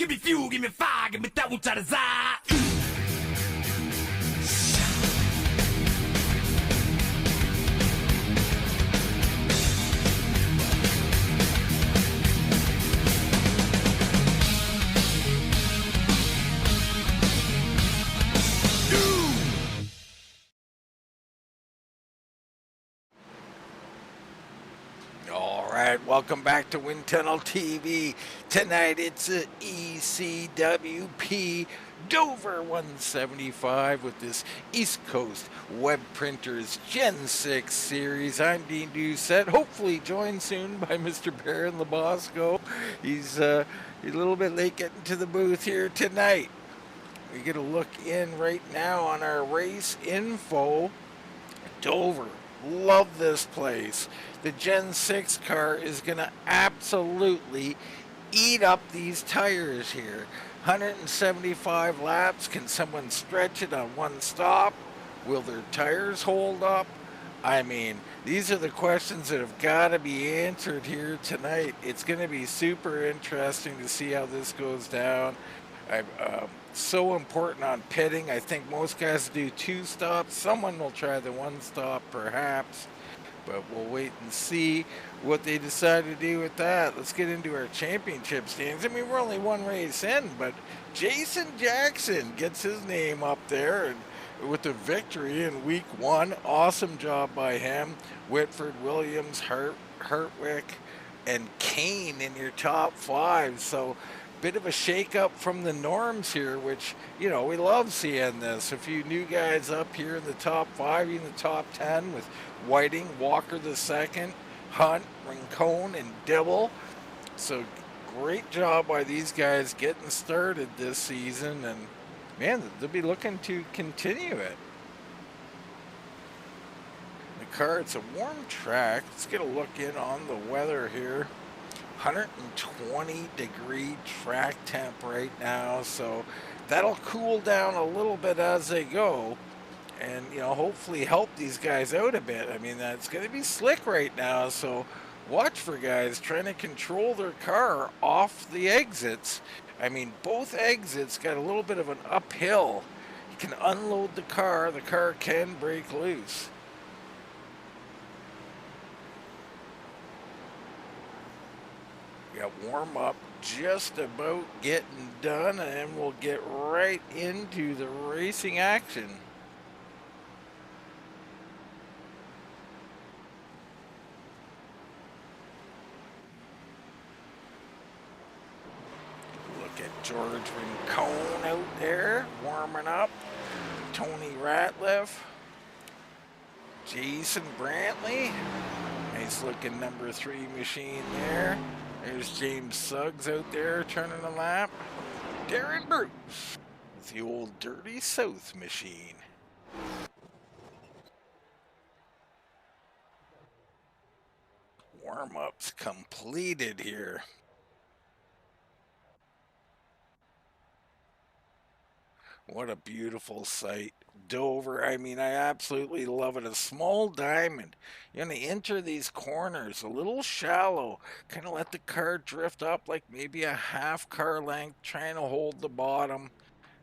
Give me fuel, give me fire, give me that which I desire. Welcome back to Wind Tunnel TV. Tonight it's a ECWP Dover 175 with this East Coast Web Printers Gen 6 series. I'm Dean Doucette, hopefully joined soon by Mr. Baron Labosco. He's a little bit late getting to the booth here tonight. We get a look in right now on our race info. Dover. Love this place. The Gen 6 car is going to absolutely eat up these tires here. 175 laps. Can someone stretch it on one stop? Will their tires hold up? I mean, these are the questions that have got to be answered here tonight. It's going to be super interesting to see how this goes down. So important on pitting. I think most guys do 2 stops. Someone will try the 1 stop perhaps, but we'll wait and see what they decide to do with that. Let's get into our championship standings. I mean, we're only 1 race in, but Jason Jackson gets his name up there and with the victory in week 1. Awesome job by him. Whitford, Williams, Hartwick, and Kane in your top 5. So bit of a shake-up from the norms here, which, you know, we love seeing this. A few new guys up here in the top 5, even the top 10 with Whiting, Walker the second, Hunt, Rincon, and Dibble. So great job by these guys getting started this season, and man, they'll be looking to continue it. The car, it's a warm track. Let's get a look in on the weather here. 120 degree track temp right now, so that'll cool down a little bit as they go, and you know, hopefully help these guys out a bit. I mean, that's going to be slick right now, so watch for guys trying to control their car off the exits. I mean, both exits got a little bit of an uphill. You can unload the car can break loose. Got warm up just about getting done, and then we'll get right into the racing action. Look at George Rincon out there warming up. Tony Ratliff, Jason Brantley, nice looking number 3 machine there. There's James Suggs out there turning a lap. Darren Bruce with the old Dirty South machine. Warm-ups completed here. What a beautiful sight. Dover, I mean, I absolutely love it. A small diamond. You're going to enter these corners a little shallow. Kind of let the car drift up like maybe a half car length, trying to hold the bottom.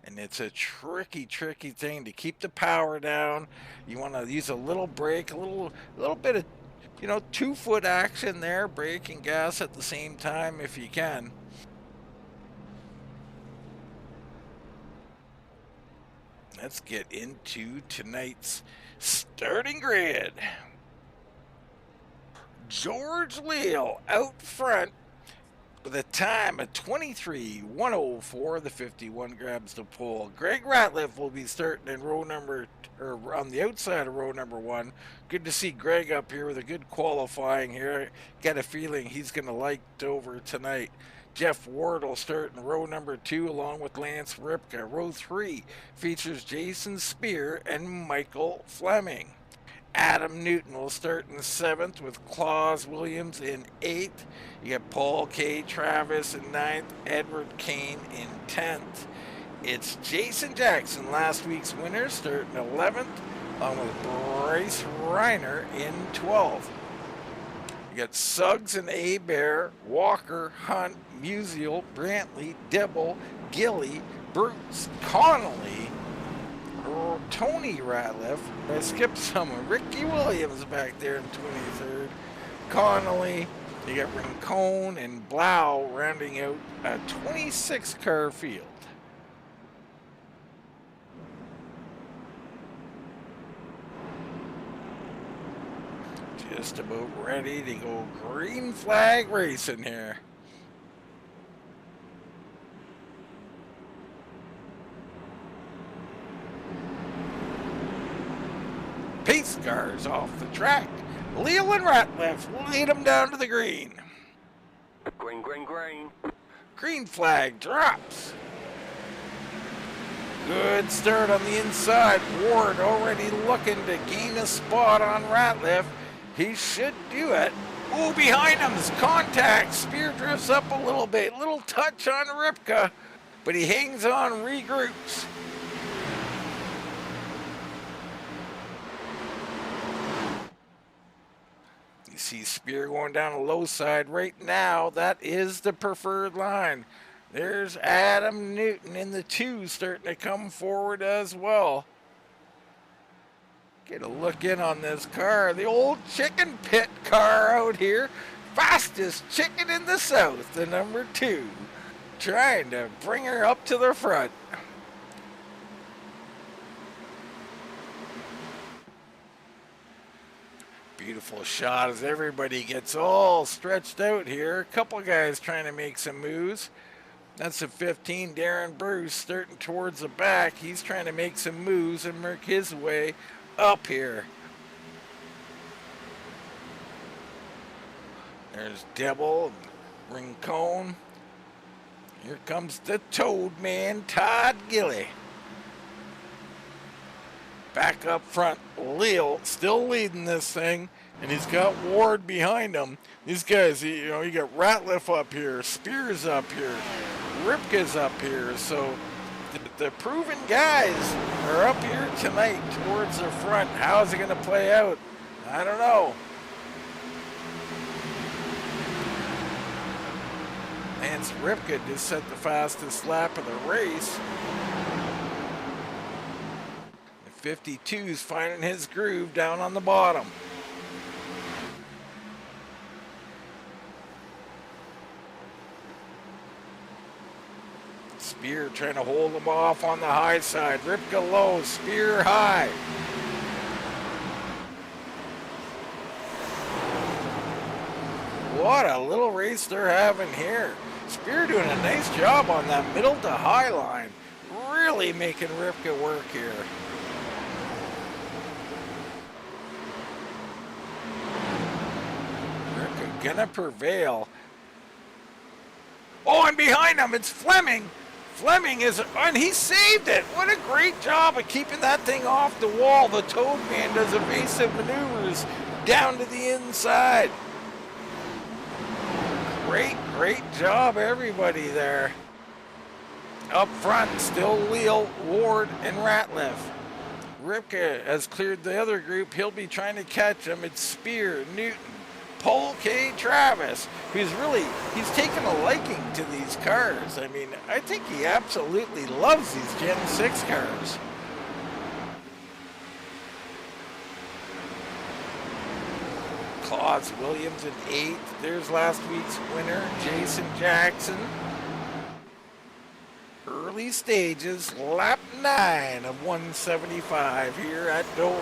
And it's a tricky thing to keep the power down. You want to use a little brake, a little bit of, you know, 2-foot action there, brake and gas at the same time if you can. Let's get into tonight's starting grid. George Leal out front with a time of 23:104. The 51 grabs the pole. Greg Ratliff will be starting in row number, or on the outside of row number 1. Good to see Greg up here with a good qualifying here. Got a feeling he's going to like Dover tonight. Jeff Ward will start in row number 2 along with Lance Ripka. Row 3 features Jason Spear and Michael Fleming. Adam Newton will start in 7th with Claus Williams in 8th. You got Paul K. Travis in 9th, Edward Kane in 10th. It's Jason Jackson, last week's winner, starting 11th, along with Bryce Reiner in 12th. You got Suggs and A-Bear, Walker, Hunt, Musial, Brantley, Dibble, Gilly, Bruce, Connolly, Tony Ratliff. I skipped someone. Ricky Williams back there in 23rd. Connolly. You got Rincon and Blau rounding out a 26-car field. Just about ready to go green flag racing here. Pace cars off the track. Leal and Ratliff lead them down to the green. Green, green, green. Green flag drops. Good start on the inside. Ward already looking to gain a spot on Ratliff. He should do it. Ooh, behind him is contact. Spear drifts up a little bit. Little touch on Ripka, but he hangs on, regroups. You see Spear going down the low side right now. That is the preferred line. There's Adam Newton in the 2 starting to come forward as well. Get a look in on this car. The old chicken pit car out here. Fastest chicken in the south, the number 2. Trying to bring her up to the front. Beautiful shot as everybody gets all stretched out here. A couple guys trying to make some moves. That's a 15, Darren Bruce, starting towards the back. He's trying to make some moves and work his way up here. There's Dibble, Rincon. Here comes the Toad Man, Todd Gilly. Back up front, Leal still leading this thing, and he's got Ward behind him. These guys, you got Ratliff up here, Spears up here, Ripka's up here, so the proven guys are up here tonight towards the front. How is it going to play out? I don't know. Lance Ripka just set the fastest lap of the race. The 52's finding his groove down on the bottom. Spear trying to hold him off on the high side. Ripka low, Spear high. What a little race they're having here. Spear doing a nice job on that middle to high line. Really making Ripka work here. Ripka gonna prevail. Oh, and behind him, it's Fleming. Fleming is, and he saved it. What a great job of keeping that thing off the wall. The Toad Man does evasive maneuvers down to the inside. Great job, everybody there. Up front, still Leal, Ward, and Ratliff. Ripka has cleared the other group. He'll be trying to catch him. It's Spear, Newton, Paul K. Travis, he's taken a liking to these cars. I mean, I think he absolutely loves these Gen 6 cars. Claus Williams in 8th. There's last week's winner, Jason Jackson. Early stages, lap 9 of 175 here at Dover.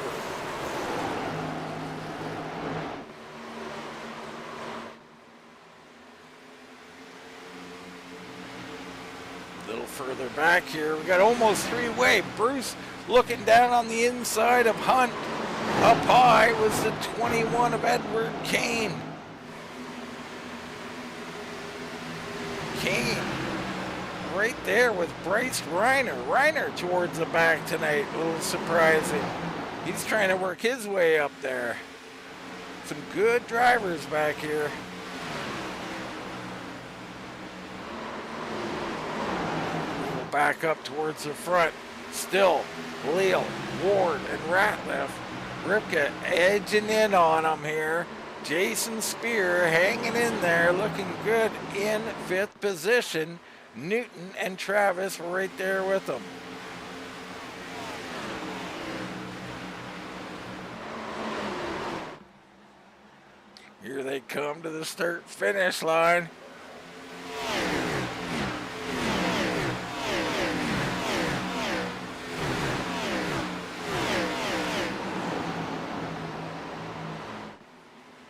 A little further back here, we got almost 3-way. Bruce looking down on the inside of Hunt. Up high was the 21 of Edward Kane. Kane right there with Bryce Reiner. Reiner towards the back tonight, a little surprising. He's trying to work his way up there. Some good drivers back here. We'll back up towards the front. Still, Leal, Ward, and Ratliff. Ripka edging in on him here. Jason Spear hanging in there, looking good in 5th position. Newton and Travis were right there with him. Here they come to the start-finish line.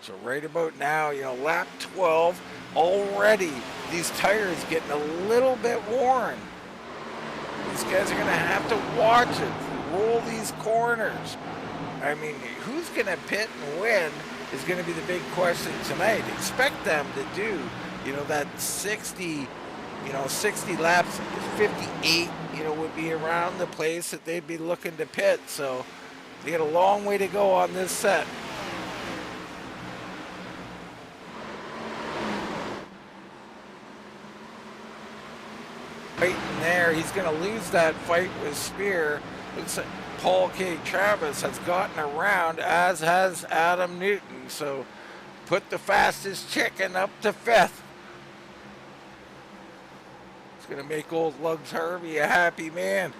So right about now, lap 12, already these tires getting a little bit worn. These guys are going to have to watch it, roll these corners. I mean, who's going to pit and win is going to be the big question tonight. Expect them to do, that 60, 60 laps, 58, would be around the place that they'd be looking to pit. So they got a long way to go on this set. Right in there, he's going to lose that fight with Spear. Looks like Paul K. Travis has gotten around, as has Adam Newton. So put the fastest chicken up to 5th. It's going to make old Lugs Harvey a happy man.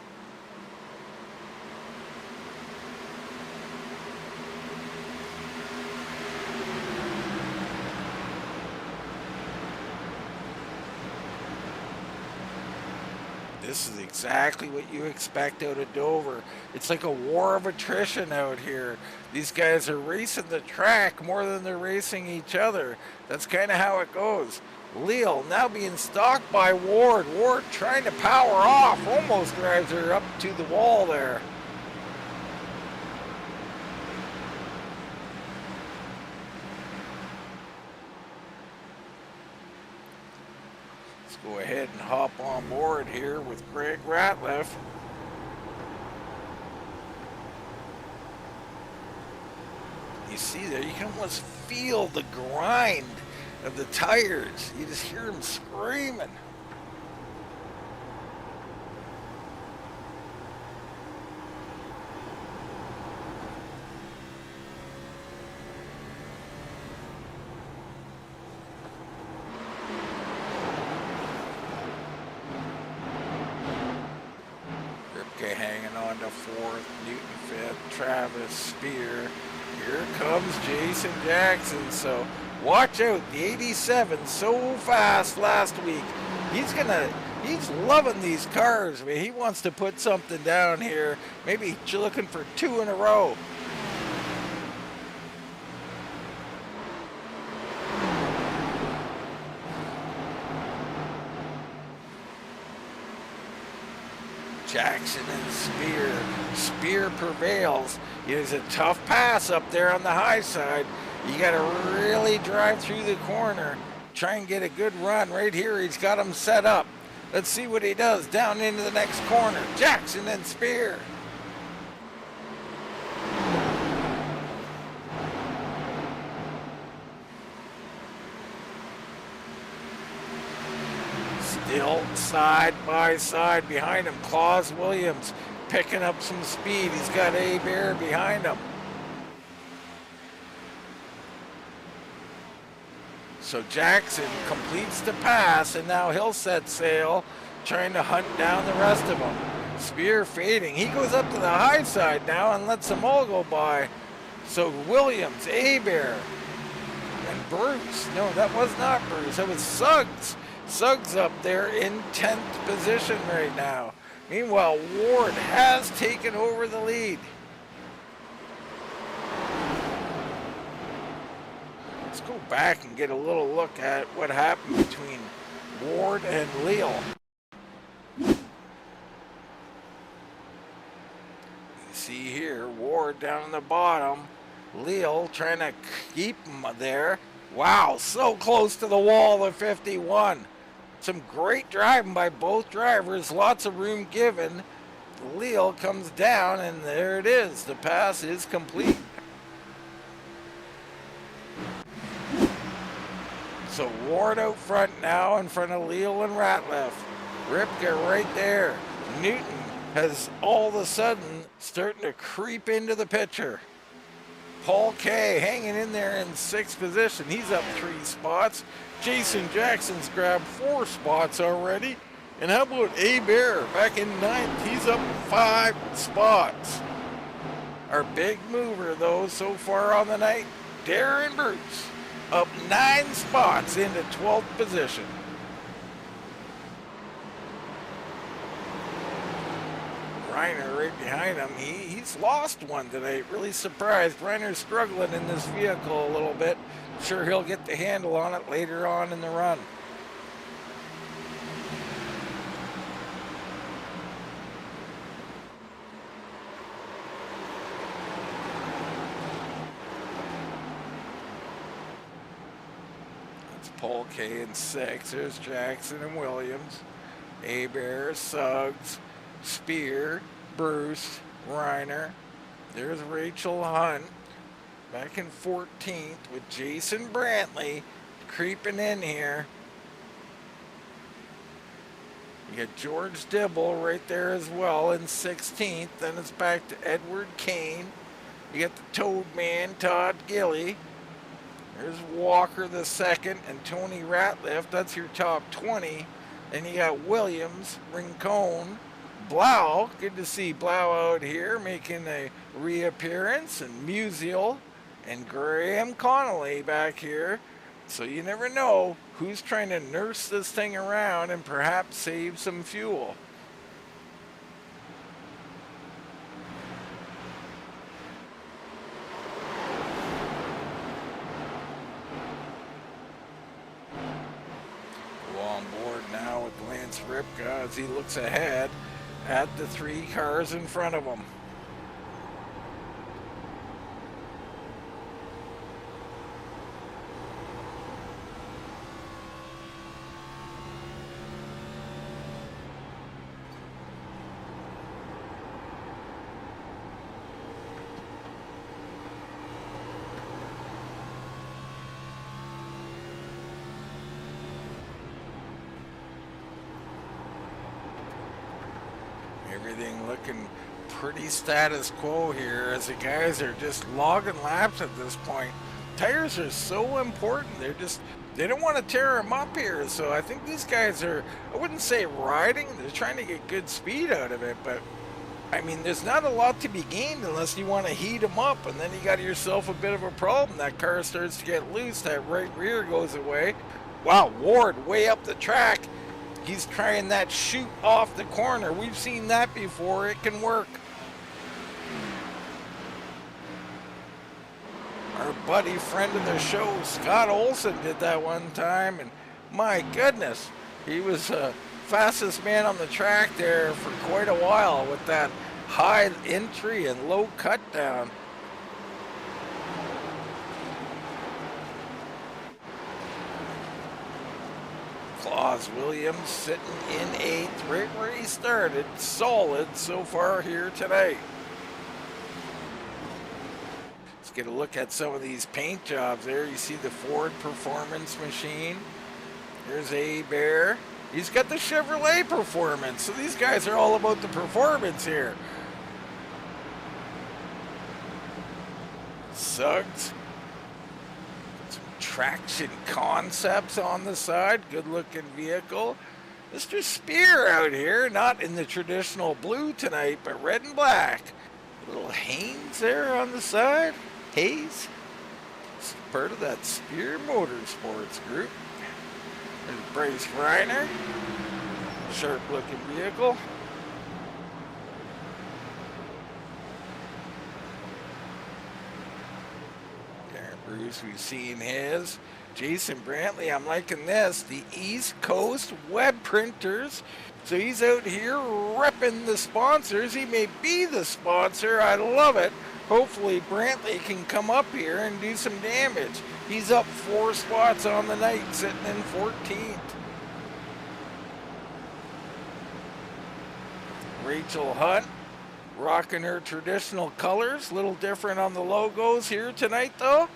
This is exactly what you expect out of Dover. It's like a war of attrition out here. These guys are racing the track more than they're racing each other. That's kind of how it goes. Leal now being stalked by Ward. Ward trying to power off. Almost drives her up to the wall there. Go ahead and hop on board here with Greg Ratliff. You see there, you can almost feel the grind of the tires. You just hear them screaming. Hanging on to 4th, Newton 5th, Travis, Spear. Here comes Jason Jackson. So watch out, the 87 so fast last week. He's loving these cars. I mean, he wants to put something down here. Maybe looking for 2 in a row. Jackson and Spear. Spear prevails. It is a tough pass up there on the high side. You got to really drive through the corner. Try and get a good run. Right here, he's got him set up. Let's see what he does down into the next corner. Jackson and Spear. Still side by side behind him. Claus Williams picking up some speed. He's got A-Bear behind him. So Jackson completes the pass, and now he'll set sail, trying to hunt down the rest of them. Spear fading. He goes up to the high side now and lets them all go by. So Williams, A-Bear, and Bruce. No, that was not Bruce. That was Suggs. Suggs up there in 10th position right now. Meanwhile, Ward has taken over the lead. Let's go back and get a little look at what happened between Ward and Leal. You see here, Ward down in the bottom. Leal trying to keep him there. Wow, so close to the wall of 51. Some great driving by both drivers, lots of room given. Leal comes down, and there it is. The pass is complete. So Ward out front now in front of Leal and Ratliff. Ripka right there. Newton has all of a sudden starting to creep into the picture. Paul K hanging in there in 6th position. He's up 3 spots. Jason Jackson's grabbed 4 spots already. And how about A Bear back in 9th? He's up 5 spots. Our big mover, though, so far on the night, Darren Bruce, up 9 spots into 12th position. Reiner right behind him. He's lost one today. Really surprised. Reiner's struggling in this vehicle a little bit. Sure he'll get the handle on it later on in the run. It's Paul K in 6. There's Jackson and Williams. Abear, Suggs, Spear, Bruce, Reiner. There's Rachel Hunt back in 14th with Jason Brantley creeping in here. You got George Dibble right there as well in 16th. Then it's back to Edward Kane. You got the Toad Man, Todd Gilly. There's Walker the second and Tony Ratliff. That's your top 20. Then you got Williams, Rincon, Blau. Good to see Blau out here making a reappearance. And Musial and Graham Connolly back here. So you never know who's trying to nurse this thing around and perhaps save some fuel. On board now with Lance Ripka as he looks ahead at the 3 cars in front of him. Everything looking pretty status quo here as the guys are just logging laps at this point. Tires are so important. They don't want to tear them up here. So I think these guys are, I wouldn't say riding. They're trying to get good speed out of it. But, I mean, there's not a lot to be gained unless you want to heat them up. And then you got yourself a bit of a problem. That car starts to get loose. That right rear goes away. Wow, Ward way up the track. He's trying that shoot off the corner. We've seen that before. It can work. Our buddy, friend of the show, Scott Olson, did that one time. And my goodness, he was fastest man on the track there for quite a while with that high entry and low cut down. Claus Williams sitting in 8th, right where he started. Solid so far here today. Let's get a look at some of these paint jobs there. You see the Ford Performance Machine. There's A Bear. He's got the Chevrolet Performance. So these guys are all about the performance here. Suggs. Traction Concepts on the side. Good looking vehicle. Mr. Spear out here, not in the traditional blue tonight, but red and black. Little Haynes there on the side. Hayes. It's part of that Spear Motorsports group. There's Bryce Reiner. Sharp looking vehicle. Bruce, we've seen his. Jason Brantley, I'm liking this. The East Coast Web Printers. So he's out here repping the sponsors. He may be the sponsor. I love it. Hopefully Brantley can come up here and do some damage. He's up 4 spots on the night, sitting in 14th. Rachel Hunt, rocking her traditional colors. A little different on the logos here tonight, though.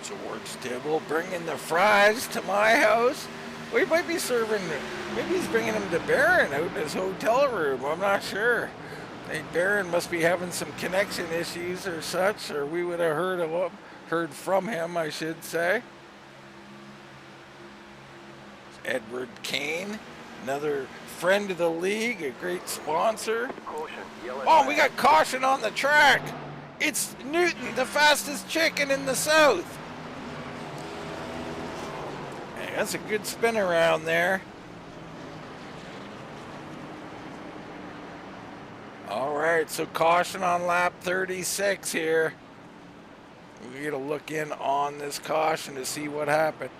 George Dibble bringing the fries to my house. We might be serving, maybe he's bringing him to Barron out in his hotel room. I'm not sure. I think Barron must be having some connection issues or such, or we would have heard from him, I should say. Edward Kane, another friend of the league, a great sponsor. Caution, yellow Oh, we flag. got caution on the track. It's Newton, the fastest chicken in the South. Hey, that's a good spin around there. All right, so caution on lap 36 here. We gotta look in on this caution to see what happened.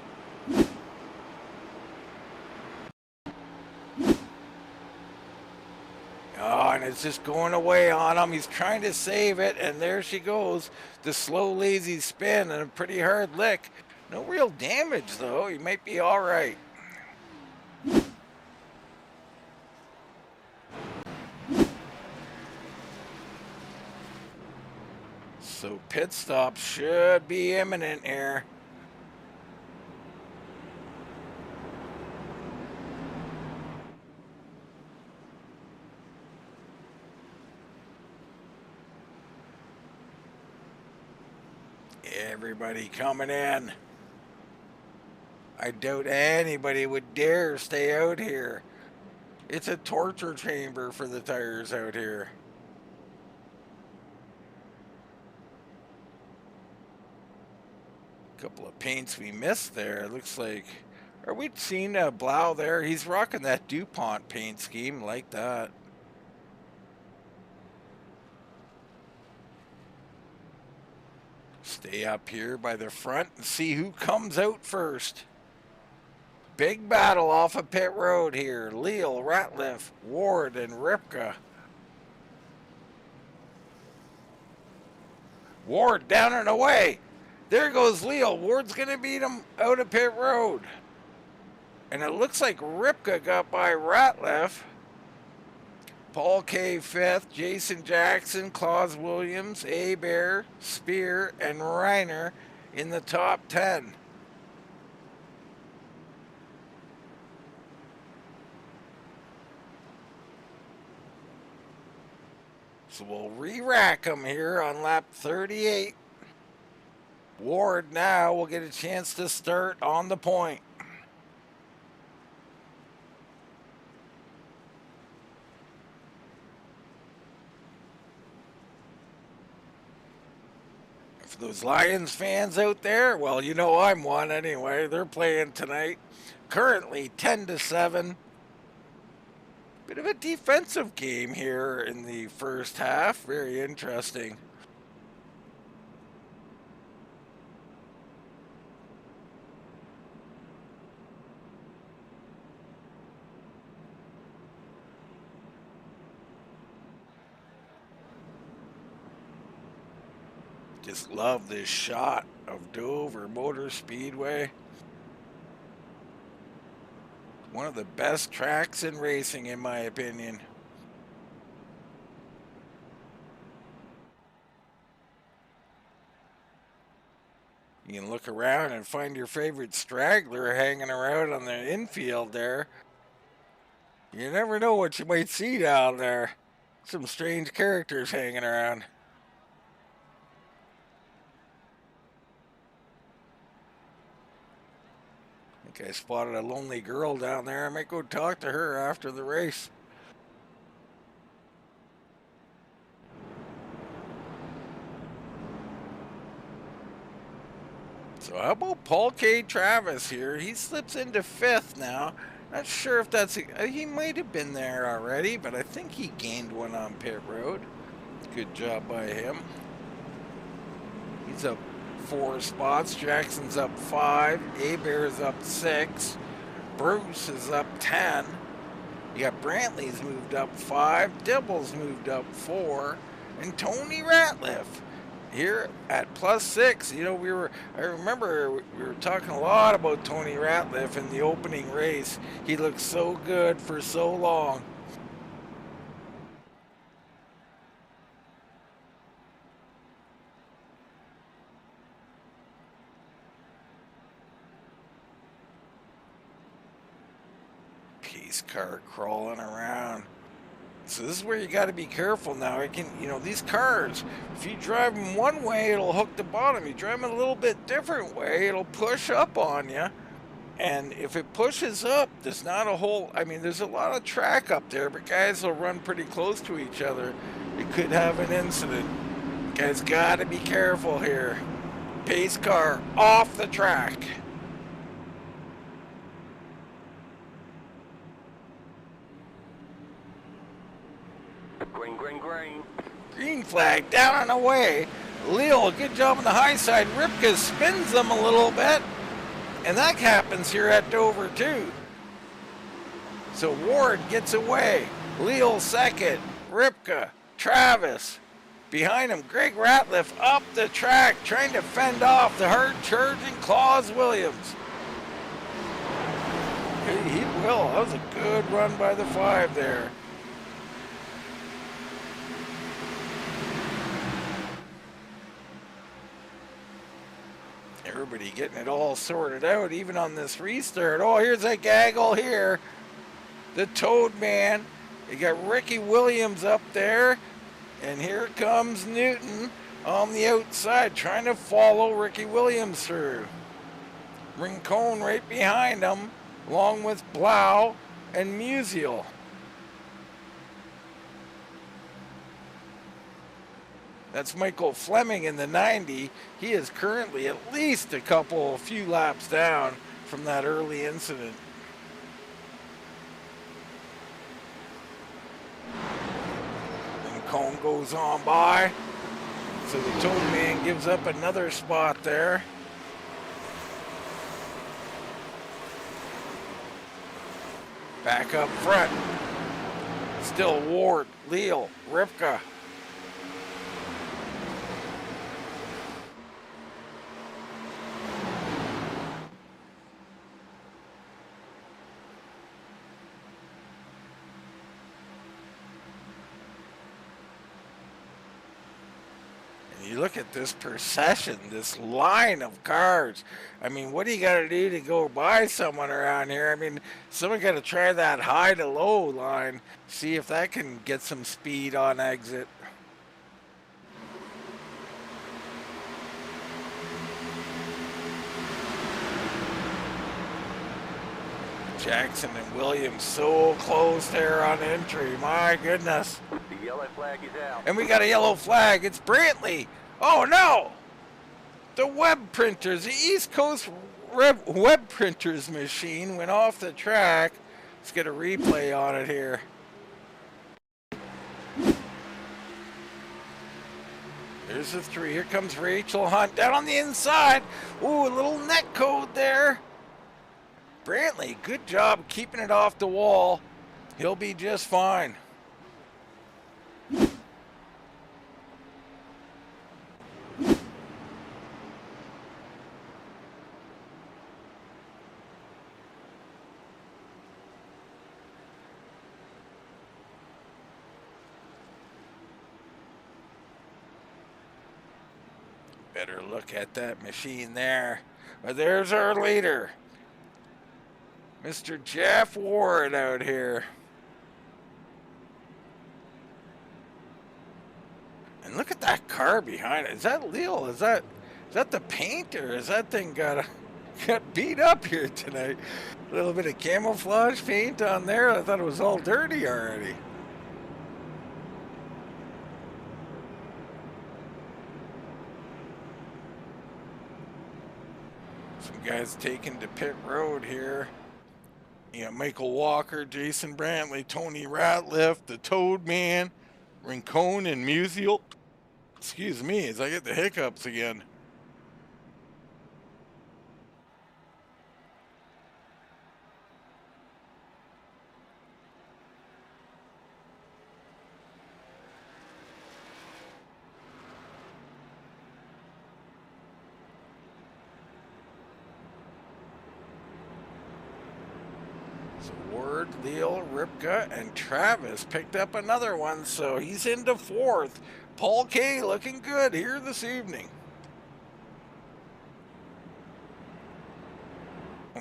Oh, and it's just going away on him. He's trying to save it, and there she goes. The slow, lazy spin and a pretty hard lick. No real damage, though. He might be all right. So pit stop should be imminent here. Everybody coming in. I doubt anybody would dare stay out here. It's a torture chamber for the tires out here. Couple of paints we missed there. Looks like, are we seeing Blau there? He's rocking that DuPont paint scheme, like that. Stay up here by the front and see who comes out first. Big battle off of pit road here. Leal, Ratliff, Ward, and Ripka. Ward down and away. There goes Leal. Ward's going to beat him out of pit road. And it looks like Ripka got by Ratliff. Paul K. 5th, Jason Jackson, Claus Williams, Abear, Spear, and Reiner in the top 10. So we'll re-rack them here on lap 38. Ward now will get a chance to start on the point. For those Lions fans out there, well, you know I'm one anyway. They're playing tonight. Currently 10-7. Bit of a defensive game here in the first half. Very interesting. Just love this shot of Dover Motor Speedway. One of the best tracks in racing, in my opinion. You can look around and find your favorite straggler hanging around on the infield there. You never know what you might see down there. Some strange characters hanging around. I think I spotted a lonely girl down there. I might go talk to her after the race. So how about Paul K. Travis here? He slips into 5th now. Not sure if that's... he might have been there already, but I think he gained one on pit road. Good job by him. He's up 4 spots. Jackson's up 5. Abear's up 6. Bruce is up 10. You got Brantley's moved up 5. Dibble's moved up 4. And Tony Ratliff here at +6. You know, I remember we were talking a lot about Tony Ratliff in the opening race. He looked so good for so long. pace car crawling around. So this is where you got to be careful now. It can, you know, these cars, if you drive them one way, it'll hook the bottom. You drive them a little bit different way, it'll push up on you. And if it pushes up, there's not a whole, I mean, there's a lot of track up there, but guys will run pretty close to each other. It could have an incident. Guys got to be careful here. Pace car off the track. Green, green, green. Green flag down and away. Leo, good job on the high side. Ripka spins them a little bit. And that happens here at Dover too. So Ward gets away. Leo second. Ripka, Travis. Behind him, Greg Ratliff up the track trying to fend off the hard-charging Claus Williams. He will. That was a good run by the 5 there. Everybody getting it all sorted out, even on this restart. Oh, here's a gaggle here. The Toad Man. You got Ricky Williams up there. And here comes Newton on the outside, trying to follow Ricky Williams through. Rincon right behind him, along with Blau and Musial. That's Michael Fleming in the 90. He is currently at least a few laps down from that early incident. Rincon goes on by. So the Toad Man gives up another spot there. Back up front. Still Ward, Leal, Ripka. You look at this procession, this line of cars. I mean, what do you got to do to go by someone around here? I mean, someone got to try that high to low line, see if that can get some speed on exit. Jackson and Williams so close there on entry. My goodness. The yellow flag is out. And we got a yellow flag. It's Brantley. Oh, no. The web printers, the East Coast web printers machine went off the track. Let's get a replay on it here. There's the 3. Here comes Rachel Hunt down on the inside. Ooh, a little net code there. Brantley, good job keeping it off the wall. He'll be just fine. Better look at that machine there. But there's our leader, Mr. Jeff Ward out here. And look at that car behind it. Is that Leo? Is that the paint, or is that thing got beat up here tonight? A little bit of camouflage paint on there. I thought it was all dirty already. Some guys taken to pit road here. You know, Michael Walker, Jason Brantley, Tony Ratliff, the Toad Man, Rincon, and Musial. Excuse me as I get the hiccups again. So Ward, Leal, Ripka, and Travis picked up another one, so he's into 4th. Paul K looking good here this evening.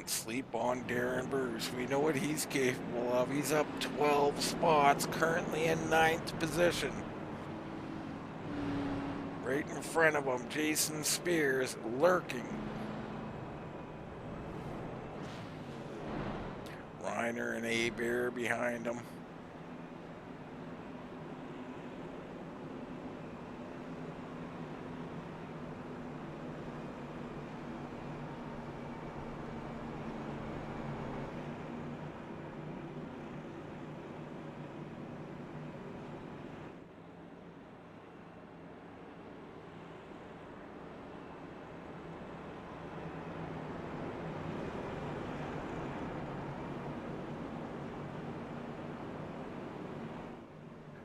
Don't sleep on Darren Bruce. We know what he's capable of. He's up 12 spots, currently in 9th position. Right in front of him, Jason Spears lurking. Reiner and Abear behind him.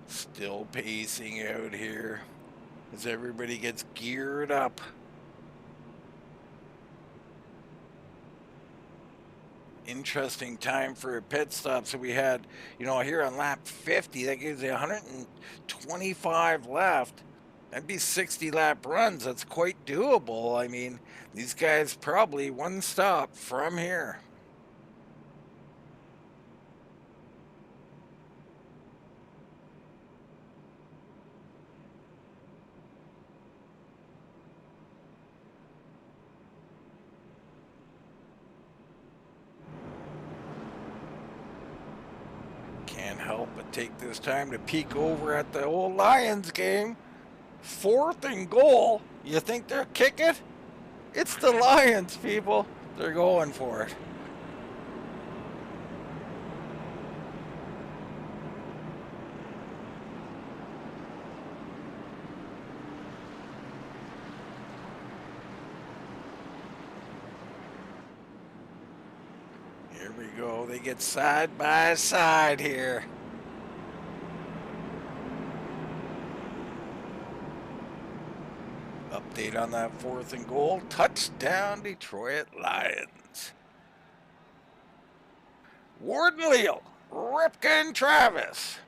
Still pacing out here as everybody gets geared up. Interesting time for a pit stop. So we had, here on lap 50, that gives you 125 left. That'd be 60 lap runs. That's quite doable. I mean, these guys probably one stop from here. Can't help but take this time to peek over at the old Lions game. 4th and goal. You think they'll kick it? It's the Lions, people. They're going for it. Here we go. They get side by side here. Update on that 4th and goal. Touchdown, Detroit Lions. Warden Leal, Ripka and Travis.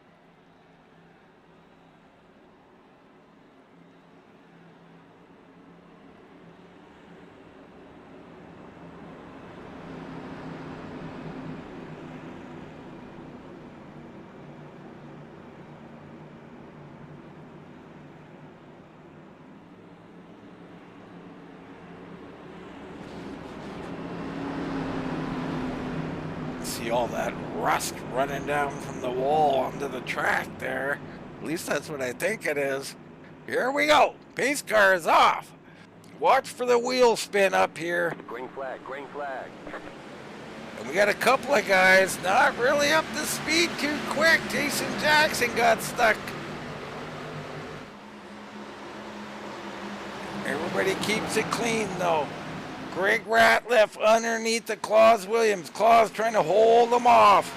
See all that rust running down from the wall onto the track there. At least that's what I think it is. Here we go. Pace car is off. Watch for the wheel spin up here. Green flag, green flag. And we got a couple of guys not really up to speed too quick. Jason Jackson got stuck. Everybody keeps it clean though. Greg Ratliff underneath the Claus Williams. Claus trying to hold them off.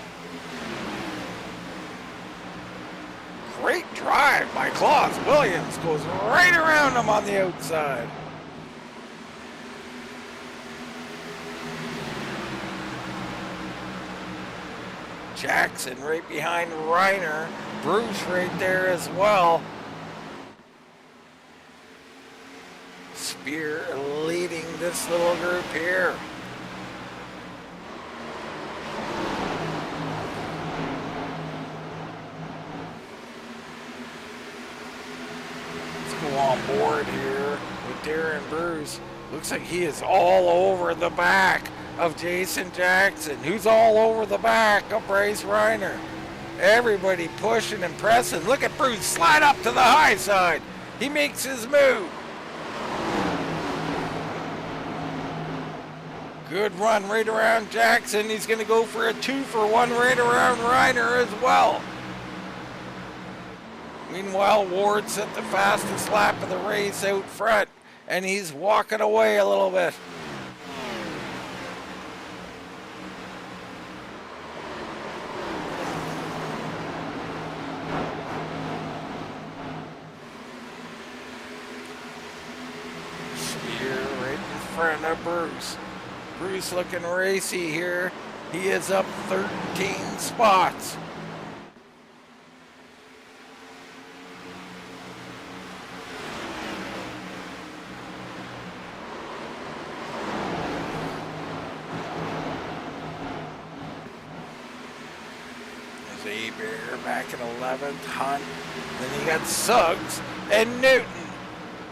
Great drive by Claus Williams. Goes right around him on the outside. Jackson right behind Reiner. Bruce right there as well. Spear leading this little group here. Let's go on board here with Darren Bruce. Looks like he is all over the back of Jason Jackson. Who's all over the back of Bryce Reiner? Everybody pushing and pressing. Look at Bruce slide up to the high side. He makes his move. Good run right around Jackson. He's going to go for a 2-for-1 right around Reiner as well. Meanwhile, Ward's at the fastest lap of the race out front, and he's walking away a little bit. Spear right in front of Bruce. Bruce looking racy here. He is up 13 spots. Bear back in 11th, Hunt. Then you got Suggs and Newton,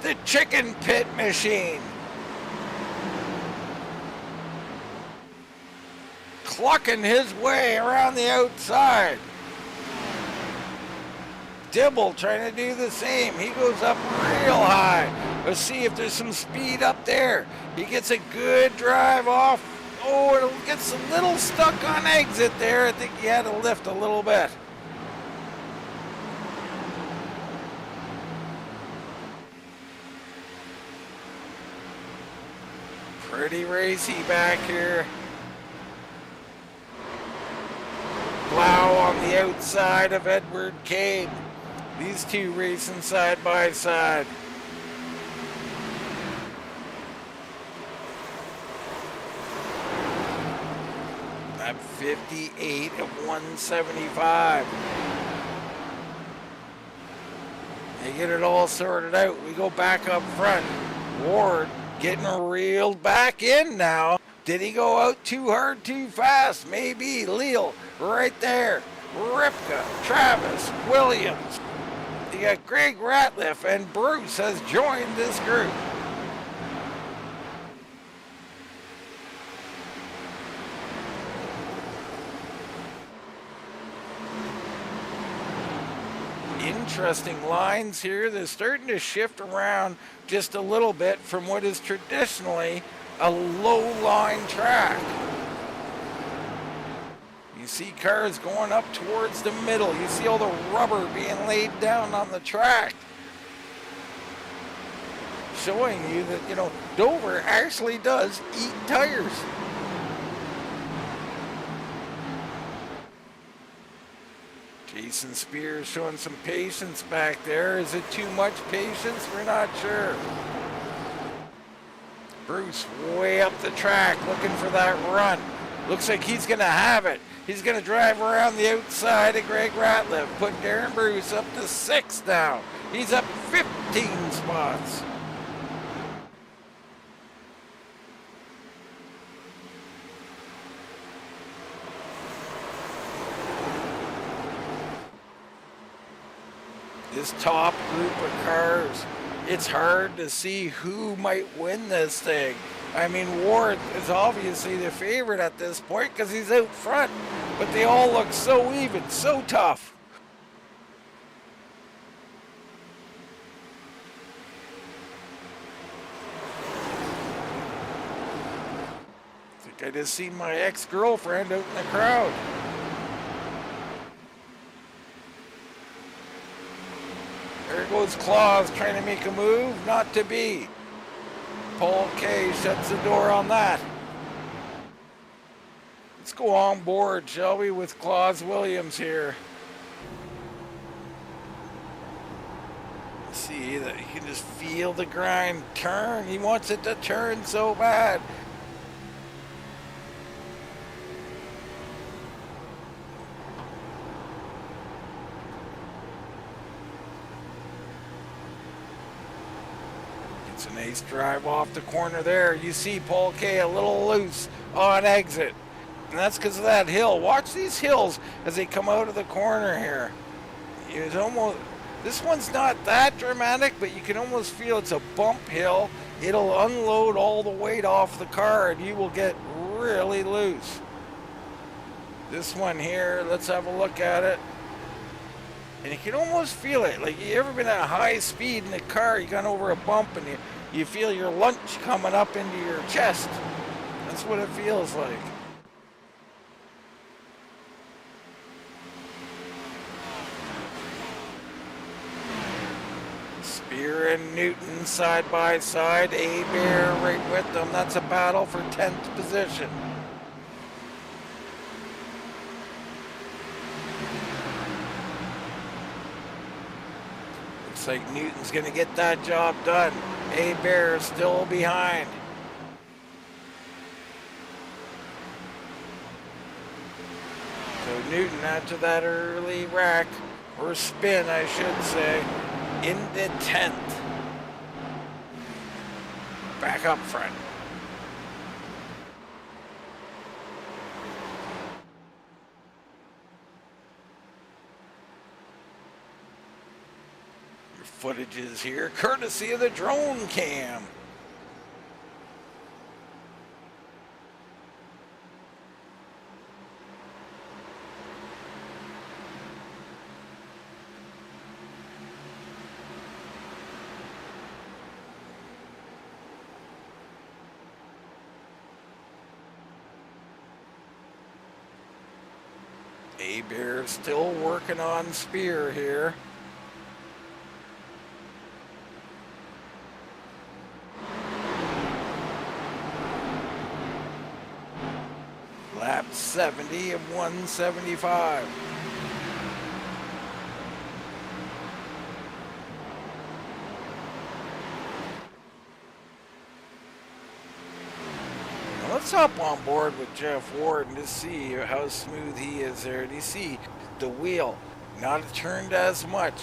the chicken pit machine. Clucking his way around the outside. Dibble trying to do the same. He goes up real high. Let's see if there's some speed up there. He gets a good drive off. Oh, it gets a little stuck on exit there. I think he had to lift a little bit. Pretty racy back here. Plow on the outside of Edward Cade. These two racing side by side. At 58 of 175. They get it all sorted out. We go back up front. Ward getting reeled back in now. Did he go out too hard, too fast? Maybe. Leal right there. Ripka, Travis, Williams. You got Greg Ratliff, and Bruce has joined this group. Interesting lines here. They're starting to shift around just a little bit from what is traditionally a low-line track. You see cars going up towards the middle. You see all the rubber being laid down on the track. Showing you that, you know, Dover actually does eat tires. Jason Spears showing some patience back there. Is it too much patience? We're not sure. Bruce way up the track looking for that run. Looks like he's going to have it. He's going to drive around the outside of Greg Ratliff, put Darren Bruce up to 6th now. He's up 15 spots. This top group of cars, it's hard to see who might win this thing. I mean, Ward is obviously the favorite at this point because he's out front, but they all look so even, so tough. I think I just seen my ex-girlfriend out in the crowd. There goes Claus trying to make a move, not to be. Paul K shuts the door on that. Let's go on board, shall we, with Claus Williams here. See that you can just feel the grind turn. He wants it to turn so bad. It's a nice drive off the corner there. You see Paul K a little loose on exit. And that's because of that hill. Watch these hills as they come out of the corner here. It's almost, this one's not that dramatic, but you can almost feel it's a bump hill. It'll unload all the weight off the car and you will get really loose. This one here, let's have a look at it. And you can almost feel it. Like, you ever been at high speed in the car, you gone over a bump and you feel your lunch coming up into your chest. That's what it feels like. Spear and Newton side by side. A-Bear right with them. That's a battle for 10th position. Looks like Newton's going to get that job done. A-Bear is still behind. So Newton, after that early wreck, or spin I should say, into 10th. Back up front. footages here, courtesy of the drone cam. A-Bear still working on Spear here. Lap 70 of 175. Let's hop on board with Jeff Ward and just see how smooth he is there. Do you see the wheel not turned as much?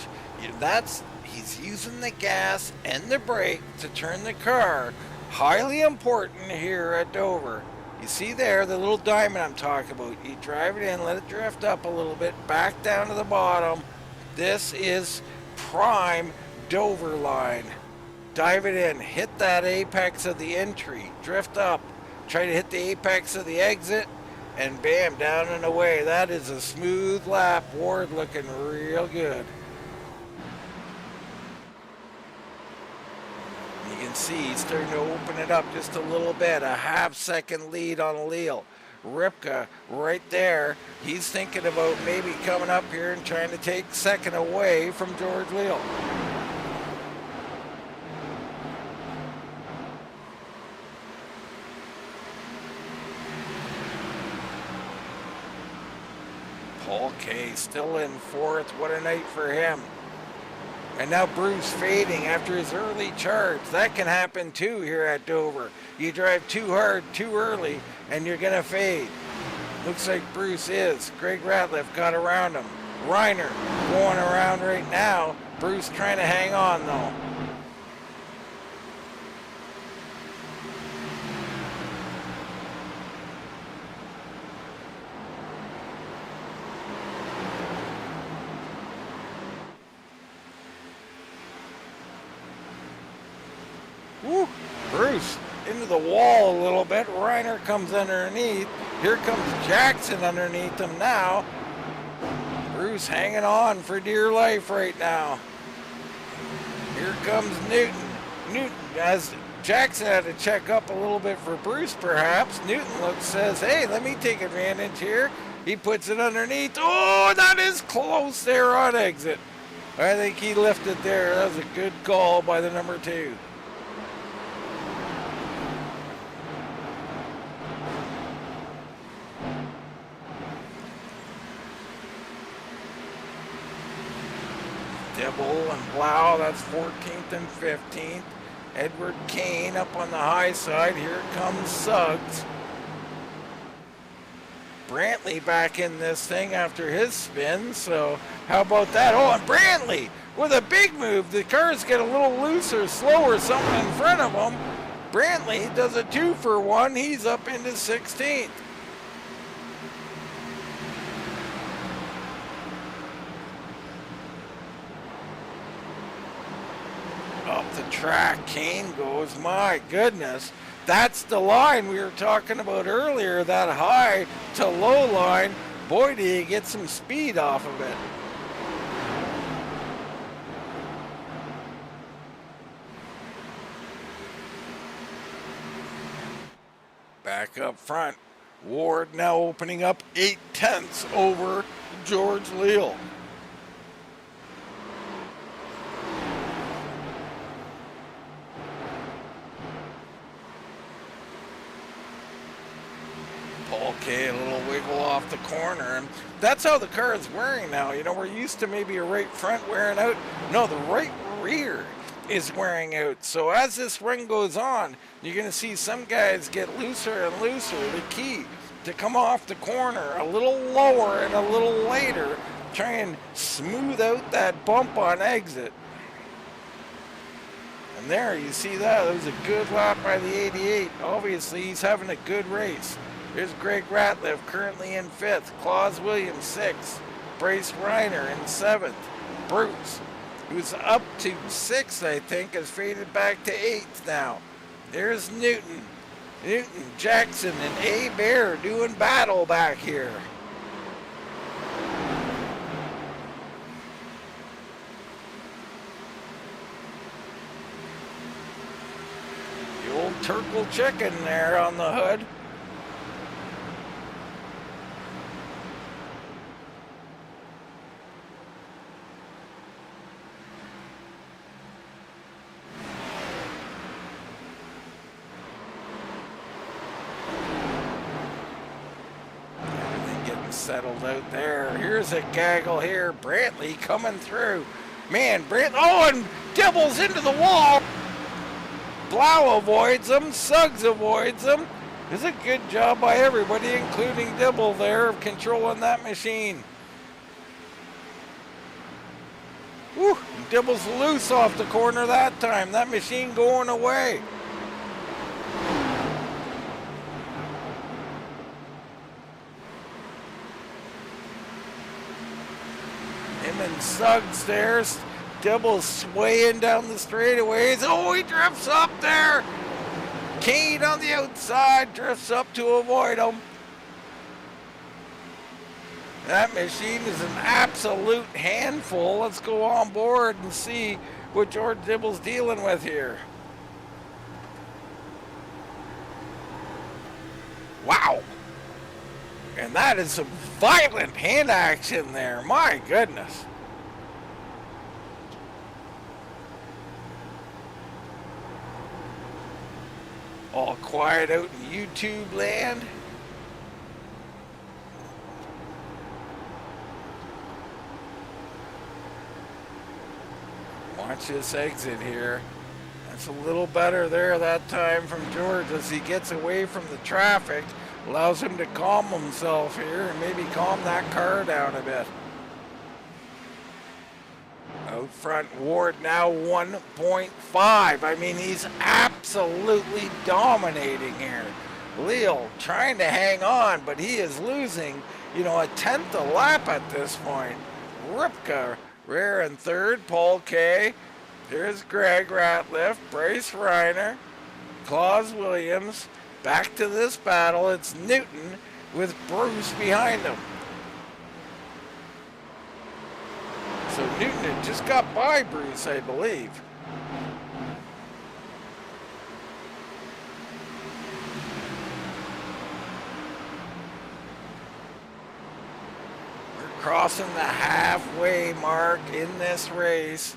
He's using the gas and the brake to turn the car. Highly important here at Dover. You see there the little diamond I'm talking about. You drive it in, let it drift up a little bit, back down to the bottom. This is prime Dover line. Dive it in, hit that apex of the entry, drift up. Try to hit the apex of the exit, and bam, down and away. That is a smooth lap. Ward looking real good. You can see he's starting to open it up just a little bit. A half-second lead on Leal. Ripka right there. He's thinking about maybe coming up here and trying to take second away from George Leal. Paul K still in fourth. What a night for him. And now Bruce fading after his early charge. That can happen too here at Dover. You drive too hard, too early, and you're going to fade. Looks like Bruce is. Greg Ratliff got around him. Reiner going around right now. Bruce trying to hang on though. Woo, Bruce into the wall a little bit. Reiner comes underneath. Here comes Jackson underneath him now. Bruce hanging on for dear life right now. Here comes Newton. Newton, as Jackson had to check up a little bit for Bruce perhaps. Newton says, hey, let me take advantage here. He puts it underneath. Oh, that is close there on exit. I think he lifted there. That was a good call by the number 2. Dibble and Blau, that's 14th and 15th. Edward Kane up on the high side. Here comes Suggs. Brantley back in this thing after his spin, so how about that? Oh, and Brantley with a big move. The cars get a little looser, slower, something in front of him. Brantley does a 2-for-1. He's up into 16th. Up the track, Kane goes. My goodness, that's the line we were talking about earlier, that high to low line. Boy, do you get some speed off of it. Back up front, Ward now opening up 8/10 over George Leal. Okay, a little wiggle off the corner, and that's how the car is wearing now. You know, we're used to maybe a right front wearing out. No, the right rear is wearing out. So as this run goes on, you're going to see some guys get looser and looser. The key to come off the corner a little lower and a little later, try and smooth out that bump on exit. And there, you see that. That was a good lap by the 88. Obviously, he's having a good race. Here's Greg Ratliff currently in 5th. Claus Williams 6th. Bryce Reiner in 7th. Bruce who's up to 6th, I think, has faded back to 8th now. There's Newton, Jackson, and A. Bear doing battle back here. The old Turkle chicken there on the hood. Settled out there. Here's a gaggle here. Brantley coming through. Man, and Dibbles into the wall. Blau avoids him. Suggs avoids him. It's a good job by everybody, including Dibble there, of controlling that machine. Whew, Dibble's loose off the corner that time. That machine going away. And Suggs there. Dibble's swaying down the straightaways. Oh, he drifts up there. Kane on the outside drifts up to avoid him. That machine is an absolute handful. Let's go on board and see what George Dibble's dealing with here. Wow. And that is some violent hand action there. My goodness. All quiet out in YouTube land. Watch this exit here. That's a little better there that time from George as he gets away from the traffic. Allows him to calm himself here and maybe calm that car down a bit. Out front, Ward now 1.5. I mean, he's absolutely dominating here. Leal trying to hang on, but he is losing, a tenth a lap at this point. Ripka, rare in third. Paul K. There's Greg Ratliff, Bryce Reiner, Claus Williams. Back to this battle. It's Newton with Bruce behind him. So Newton had just got by Bruce, I believe. We're crossing the halfway mark in this race.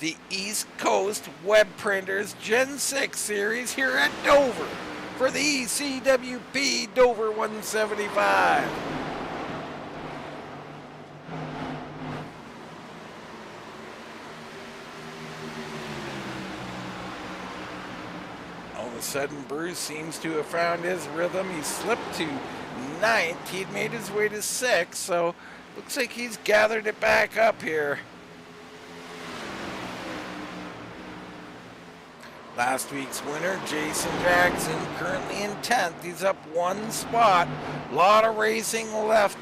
The East Coast Web Printers Gen 6 series here at Dover for the ECWP Dover 175. All of a sudden, Bruce seems to have found his rhythm. He slipped to 9th. He'd made his way to 6th, so looks like he's gathered it back up here. Last week's winner, Jason Jackson, currently in 10th. He's up 1 spot. A lot of racing left.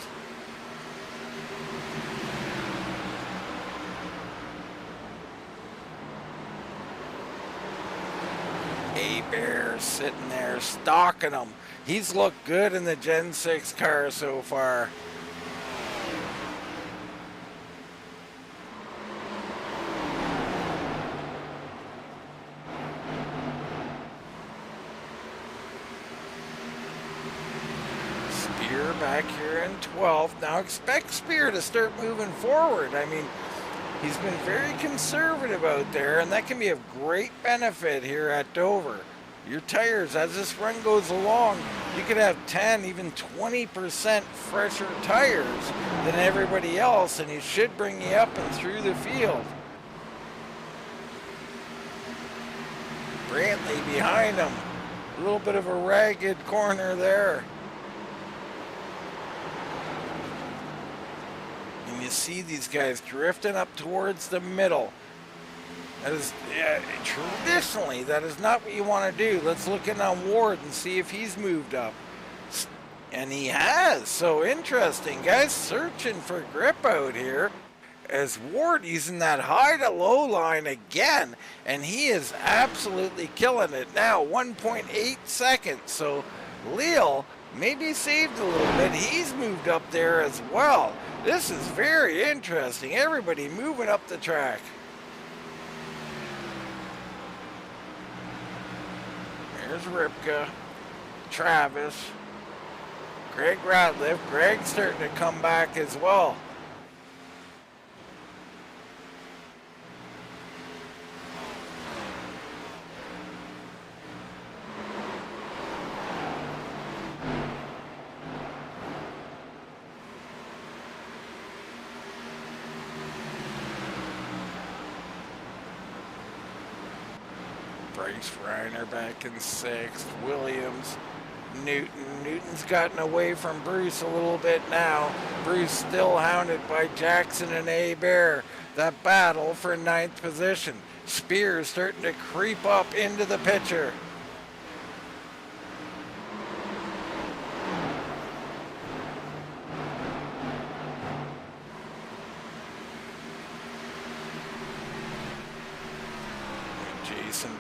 A-Bear sitting there, stalking him. He's looked good in the Gen 6 car so far. Back here in 12th. Now expect Spear to start moving forward. I mean, he's been very conservative out there, and that can be of great benefit here at Dover. Your tires, as this run goes along, you could have 10, even 20% fresher tires than everybody else, and he should bring you up and through the field. Brantley behind him. A little bit of a ragged corner there. You see these guys drifting up towards the middle. That is, traditionally, that is not what you want to do. Let's look in on Ward and see if he's moved up. And he has. So interesting. Guys searching for grip out here. as Ward using that high to low line again, and he is absolutely killing it now. 1.8 seconds, so Leal maybe saved a little bit. He's moved up there as well. This is very interesting. Everybody moving up the track. There's Ripka, Travis, Greg Ratliff. Greg's starting to come back as well. Bryce Reiner back in 6th. Williams, Newton. Newton's gotten away from Bruce a little bit now. Bruce still hounded by Jackson and Bear. That battle for 9th position. Spears starting to creep up into the picture.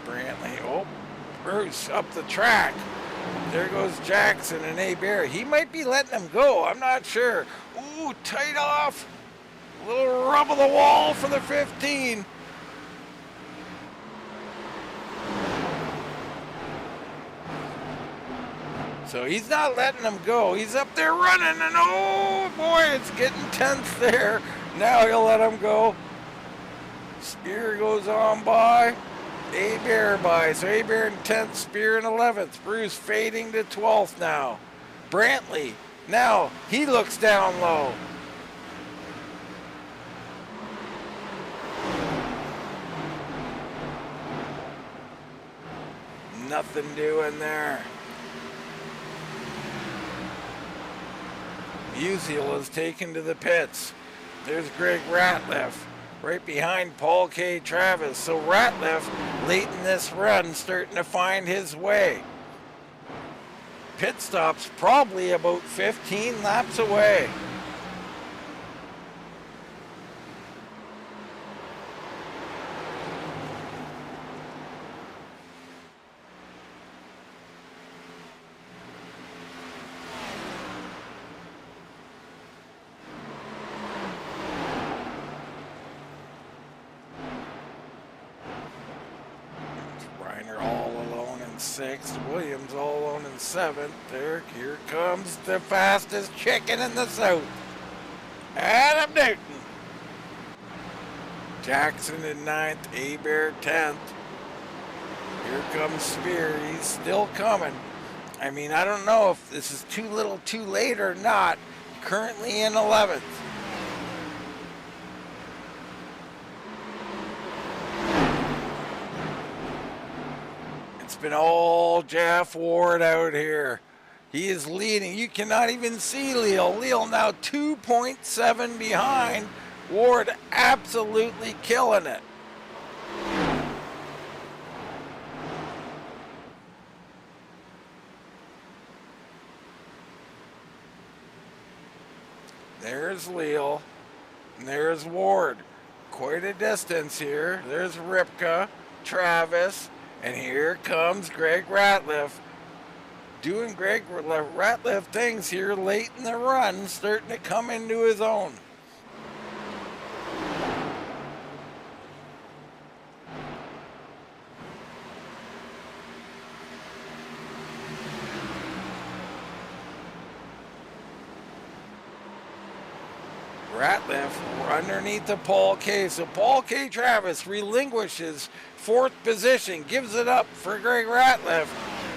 Brantley. Oh, Bruce up the track. There goes Jackson and Bear. He might be letting him go. I'm not sure. Ooh, tight off. A little rub of the wall for the 15. So he's not letting him go. He's up there running, and oh boy, it's getting tense there. Now he'll let him go. Spear goes on by. Bear by. So Bear in 10th, Spear in 11th. Bruce fading to 12th now. Brantley. Now he looks down low. Nothing doing there. Musial is taken to the pits. There's Greg Ratliff. Right behind Paul K. Travis. So Ratliff, late in this run, starting to find his way. Pit stops probably about 15 laps away. Sixth, Williams all alone in 7th. Here comes the fastest chicken in the South, Adam Newton. Jackson in 9th, Bear 10th. Here comes Spear. He's still coming. I mean, I don't know if this is too little too late or not. Currently in 11th. It's been all Jeff Ward out here. He is leading. You cannot even see Leal. Leal now 2.7 behind. Ward absolutely killing it. There's Leal. And there's Ward. Quite a distance here. There's Ripka, Travis. And here comes Greg Ratliff, doing Greg Ratliff things here late in the run, starting to come into his own. Ratliff underneath the Paul K. So Paul K. Travis relinquishes 4th position, gives it up for Greg Ratliff.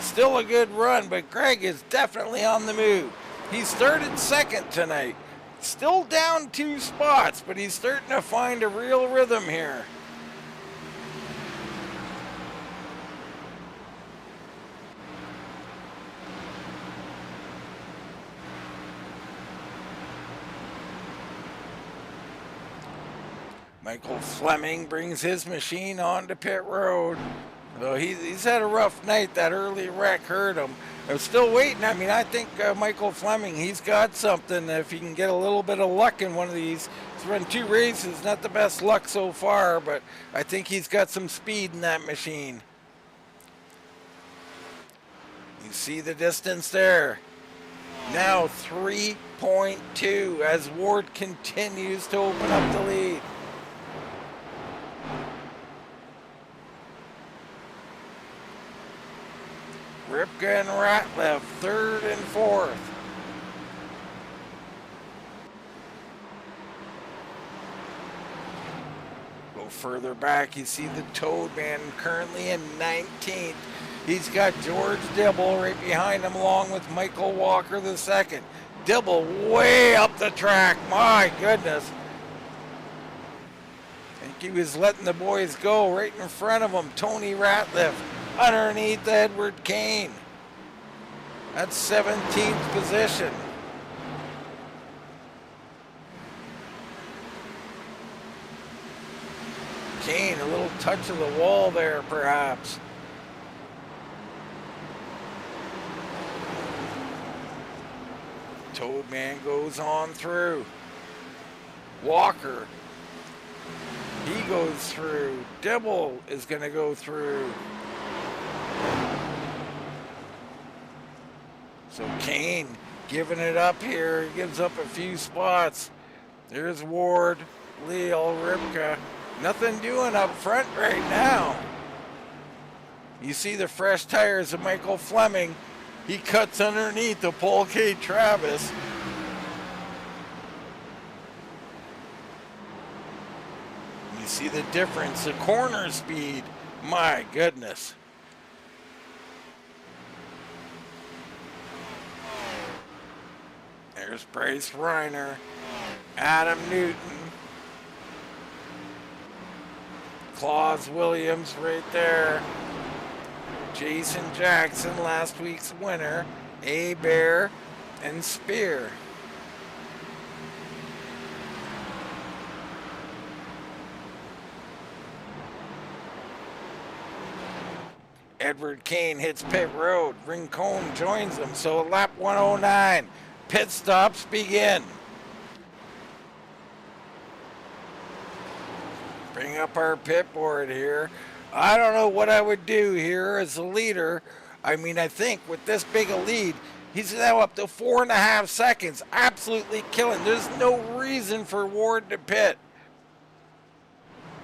Still a good run, but Greg is definitely on the move. He started 2nd tonight. Still down 2 spots, but he's starting to find a real rhythm here. Michael Fleming brings his machine onto pit road. Though he's had a rough night. That early wreck hurt him. I'm still waiting. I mean, I think Michael Fleming, he's got something. If he can get a little bit of luck in one of these, he's run 2 races, not the best luck so far, but I think he's got some speed in that machine. You see the distance there. Now 3.2 as Ward continues to open up the lead. Ripka and Ratliff, 3rd and 4th. Go further back, you see the Toadman currently in 19th. He's got George Dibble right behind him along with Michael Walker the second. Dibble way up the track, my goodness. I think he was letting the boys go right in front of him. Tony Ratliff underneath Edward Kane. That's 17th position. Kane, a little touch of the wall there perhaps. Toadman goes on through. Walker, he goes through. Dibble is going to go through. So Kane giving it up here. He gives up a few spots. There's Ward, Leal, Ripka. Nothing doing up front right now. You see the fresh tires of Michael Fleming. He cuts underneath the Paul K. Travis. You see the difference, the corner speed. My goodness. There's Bryce Reiner, Adam Newton, Claus Williams right there. Jason Jackson, last week's winner, Bear, and Spear. Edward Kane hits pit road. Rincon joins them, so lap 109. Pit stops begin. Bring up our pit board here. I don't know what I would do here as a leader. I mean, I think with this big a lead, he's now up to 4.5 seconds. Absolutely killing. There's no reason for Ward to pit.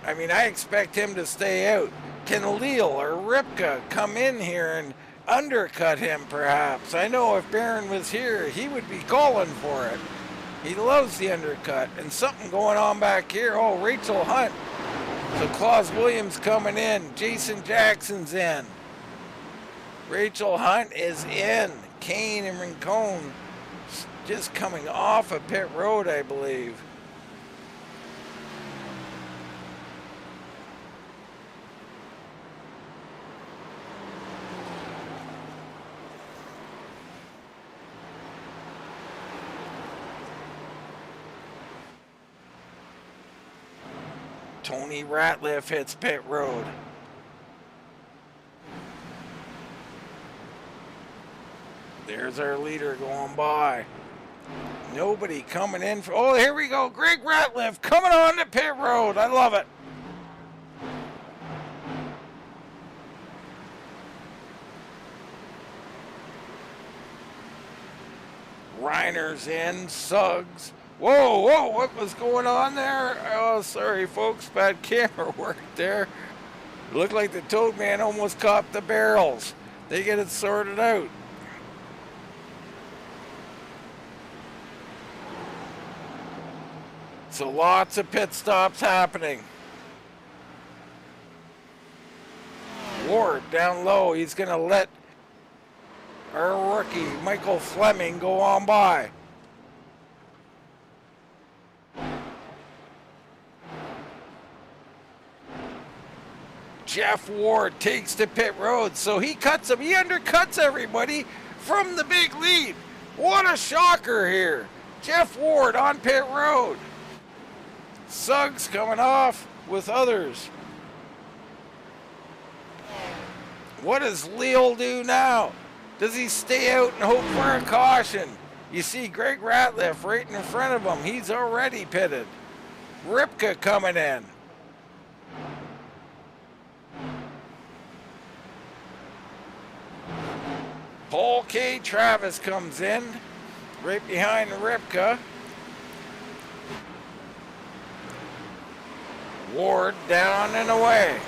I mean, I expect him to stay out. Can Leal or Ripka come in here and undercut him perhaps? I know if Barron was here, he would be calling for it. He loves the undercut. And something going on back here. Oh, Rachel Hunt. So Claus Williams coming in. Jason Jackson's in. Rachel Hunt is in. Kane and Rincon just coming off of pit road, I believe. Tony Ratliff hits pit road. There's our leader going by. Nobody coming in. Oh, here we go. Greg Ratliff coming on to pit road. I love it. Reiner's in. Suggs. Whoa, whoa, what was going on there? Oh, sorry, folks. Bad camera work there. It looked like the Toadman almost caught the barrels. They get it sorted out. So lots of pit stops happening. Ward down low. He's going to let our rookie, Michael Fleming, go on by. Jeff Ward takes to pit road, so he cuts him. He undercuts everybody from the big lead. What a shocker here. Jeff Ward on pit road. Suggs coming off with others. What does Leal do now? Does he stay out and hope for a caution? You see Greg Ratliff right in front of him. He's already pitted. Ripka coming in. Paul K. Travis comes in, right behind Ripka. Ward down and away.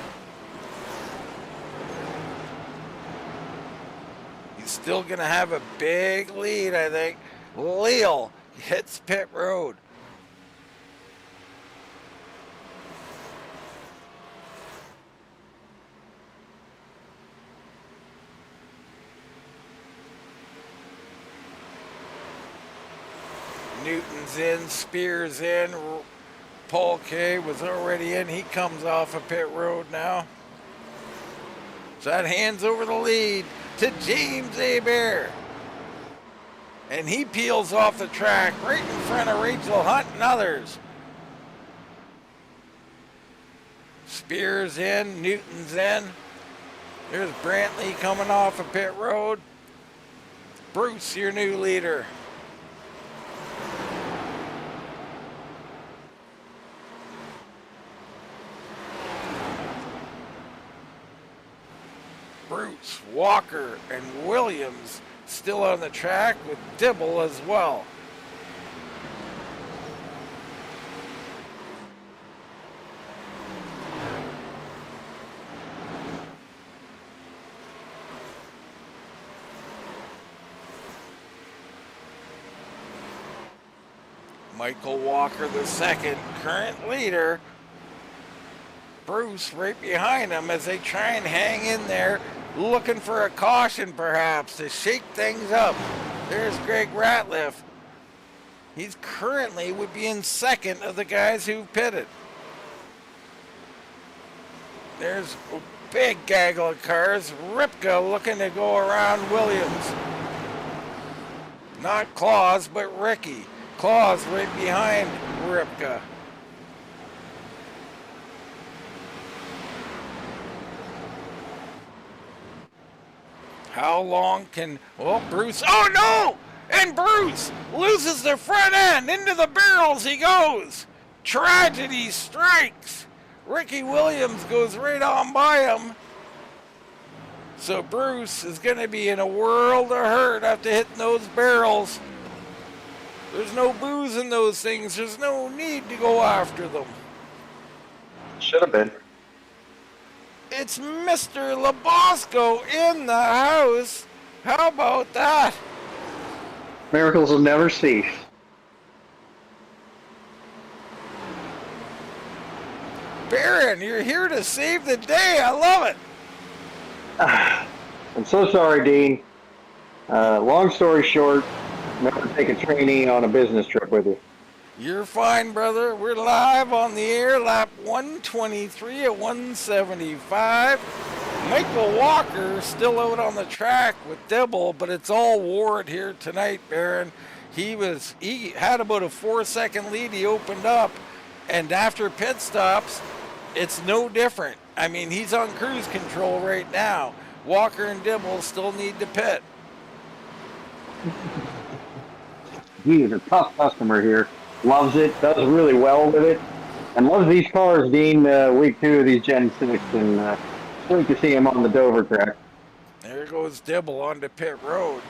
He's still going to have a big lead, I think. Leal hits pit road. Newton's in, Spears in. Paul K was already in. He comes off of pit road now. So that hands over the lead to James Hebert. And he peels off the track right in front of Rachel Hunt and others. Spears in, Newton's in. There's Brantley coming off of pit road. Bruce, your new leader. Bruce, Walker, and Williams still on the track with Dibble as well. Michael Walker, the second, current leader. Bruce right behind him as they try and hang in there, looking for a caution perhaps to shake things up. There's Greg Ratliff. He's currently would be in second of the guys who pitted. There's a big gaggle of cars. Ripka looking to go around Williams. Not Claus, but Ricky. Claus right behind Ripka. How long can, well, Bruce, oh no! And Bruce loses the front end. Into the barrels he goes. Tragedy strikes. Ricky Williams goes right on by him. So Bruce is going to be in a world of hurt after hitting those barrels. There's no booze in those things. There's no need to go after them. Should have been. It's Mr. Labosco in the house. How about that? Miracles will never cease. Baron, you're here to save the day. I love it. I'm so sorry, Dean. Long story short, never take a trainee on a business trip with you. You're fine, brother. We're live on the air, lap 123 at 175. Michael Walker still out on the track with Dibble, but it's all Ward here tonight, Baron. He had about a 4-second lead. He opened up, and after pit stops, it's no different. I mean, he's on cruise control right now. Walker and Dibble still need to pit. He is a tough customer here. Loves it, does really well with it, and loves these cars, Dean. Week 2 of these Gen 6, and great to see him on the Dover track. There goes Dibble onto pit road.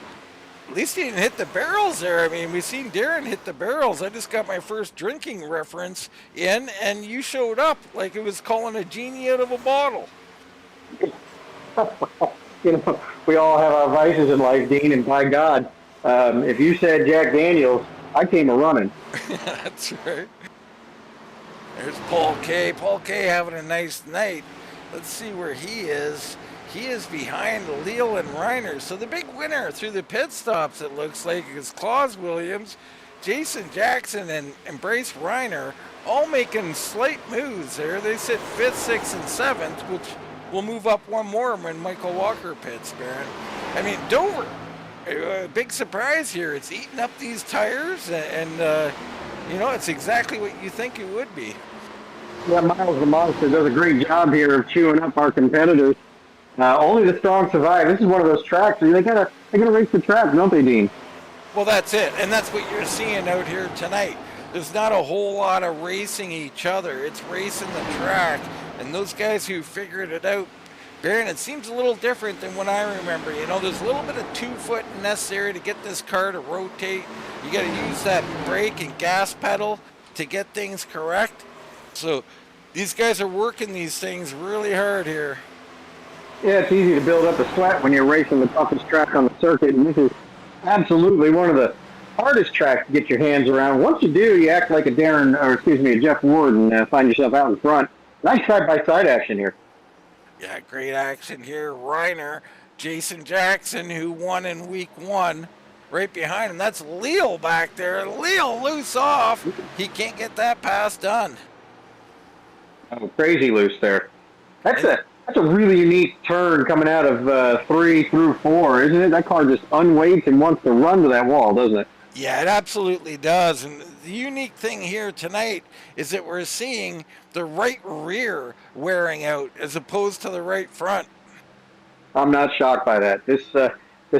At least he didn't hit the barrels there. I mean, we've seen Darren hit the barrels. I just got my first drinking reference in, and you showed up like it was calling a genie out of a bottle. You know, we all have our vices in life, Dean, and by God, if you said Jack Daniels, I came a running. That's right. There's Paul K. Paul K having a nice night. Let's see where he is. He is behind Leal and Reiner. So the big winner through the pit stops, it looks like, is Claus Williams, Jason Jackson, and Brace Reiner, all making slight moves there. They sit 5th, 6th, and 7th, which will move up one more when Michael Walker pits, Baron. I mean, Dover, a big surprise here. It's eating up these tires, and you know, it's exactly what you think it would be. Yeah, Miles the Monster does a great job here of chewing up our competitors. Only the strong survive. This is one of those tracks where they gotta race the track, don't they, Dean? Well, that's it, and that's what you're seeing out here tonight. There's not a whole lot of racing each other. It's racing the track, and those guys who figured it out, Baron, it seems a little different than when I remember. You know, there's a little bit of 2 foot necessary to get this car to rotate. You got to use that brake and gas pedal to get things correct. So these guys are working these things really hard here. Yeah, it's easy to build up a sweat when you're racing the toughest track on the circuit, and this is absolutely one of the hardest tracks to get your hands around. Once you do, you act like a Jeff Ward, and find yourself out in front. Nice side-by-side action here. Yeah, great action here. Reiner, Jason Jackson, who won in week 1, right behind him. That's Leo back there. Leo loose off. He can't get that pass done. Oh, crazy loose there. That's a really unique turn coming out of 3 through 4, isn't it? That car just unweights and wants to run to that wall, doesn't it? Yeah, it absolutely does. And the unique thing here tonight is that we're seeing the right rear wearing out as opposed to the right front. I'm not shocked by that. This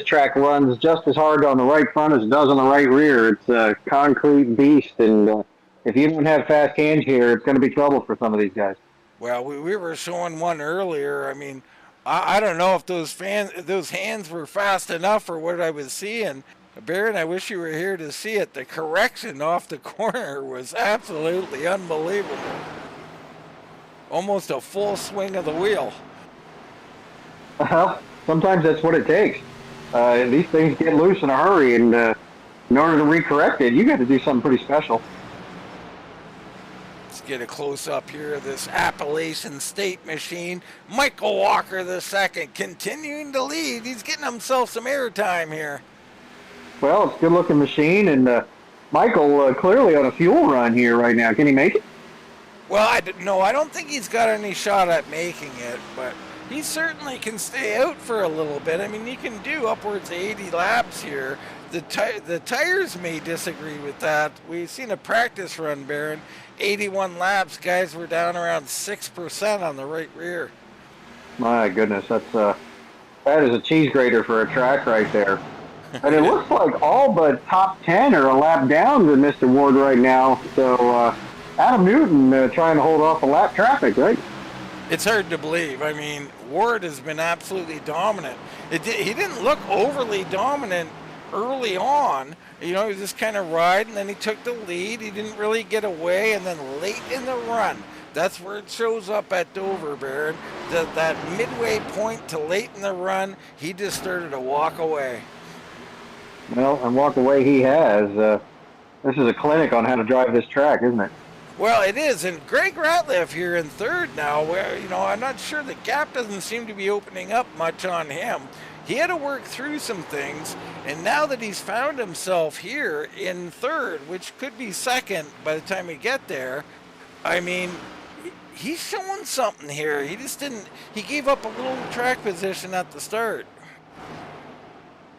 track runs just as hard on the right front as it does on the right rear. It's a concrete beast, and if you don't have fast hands here, it's going to be trouble for some of these guys. Well, we were showing one earlier. I mean, I don't know if those hands were fast enough or what I was seeing. Baron, I wish you were here to see it. The correction off the corner was absolutely unbelievable. Almost a full swing of the wheel. Well, sometimes that's what it takes. These things get loose in a hurry, and in order to recorrect it, you got to do something pretty special. Let's get a close-up here of this Appalachian State machine. Michael Walker II continuing to lead. He's getting himself some airtime here. Well, it's a good-looking machine, and Michael clearly on a fuel run here right now. Can he make it? Well, I don't think he's got any shot at making it, but he certainly can stay out for a little bit. I mean, he can do upwards of 80 laps here. The tires may disagree with that. We've seen a practice run, Baron. 81 laps, guys were down around 6% on the right rear. My goodness, that is a cheese grater for a track right there. And it looks like all but top 10 are a lap down than Mr. Ward right now. So Adam Newton trying to hold off the lap traffic, right? It's hard to believe. I mean, Ward has been absolutely dominant. He didn't look overly dominant early on. You know, he was just kind of riding, then he took the lead. He didn't really get away, and then late in the run, that's where it shows up at Dover, Baron. That midway point to late in the run, he just started to walk away. Well, and walk away he has. This is a clinic on how to drive this track, isn't it? Well, it is, and Greg Ratliff here in third now, where, you know, I'm not sure the gap doesn't seem to be opening up much on him. He had to work through some things, and now that he's found himself here in third, which could be second by the time we get there, I mean, he's showing something here. He just didn't, he gave up a little track position at the start.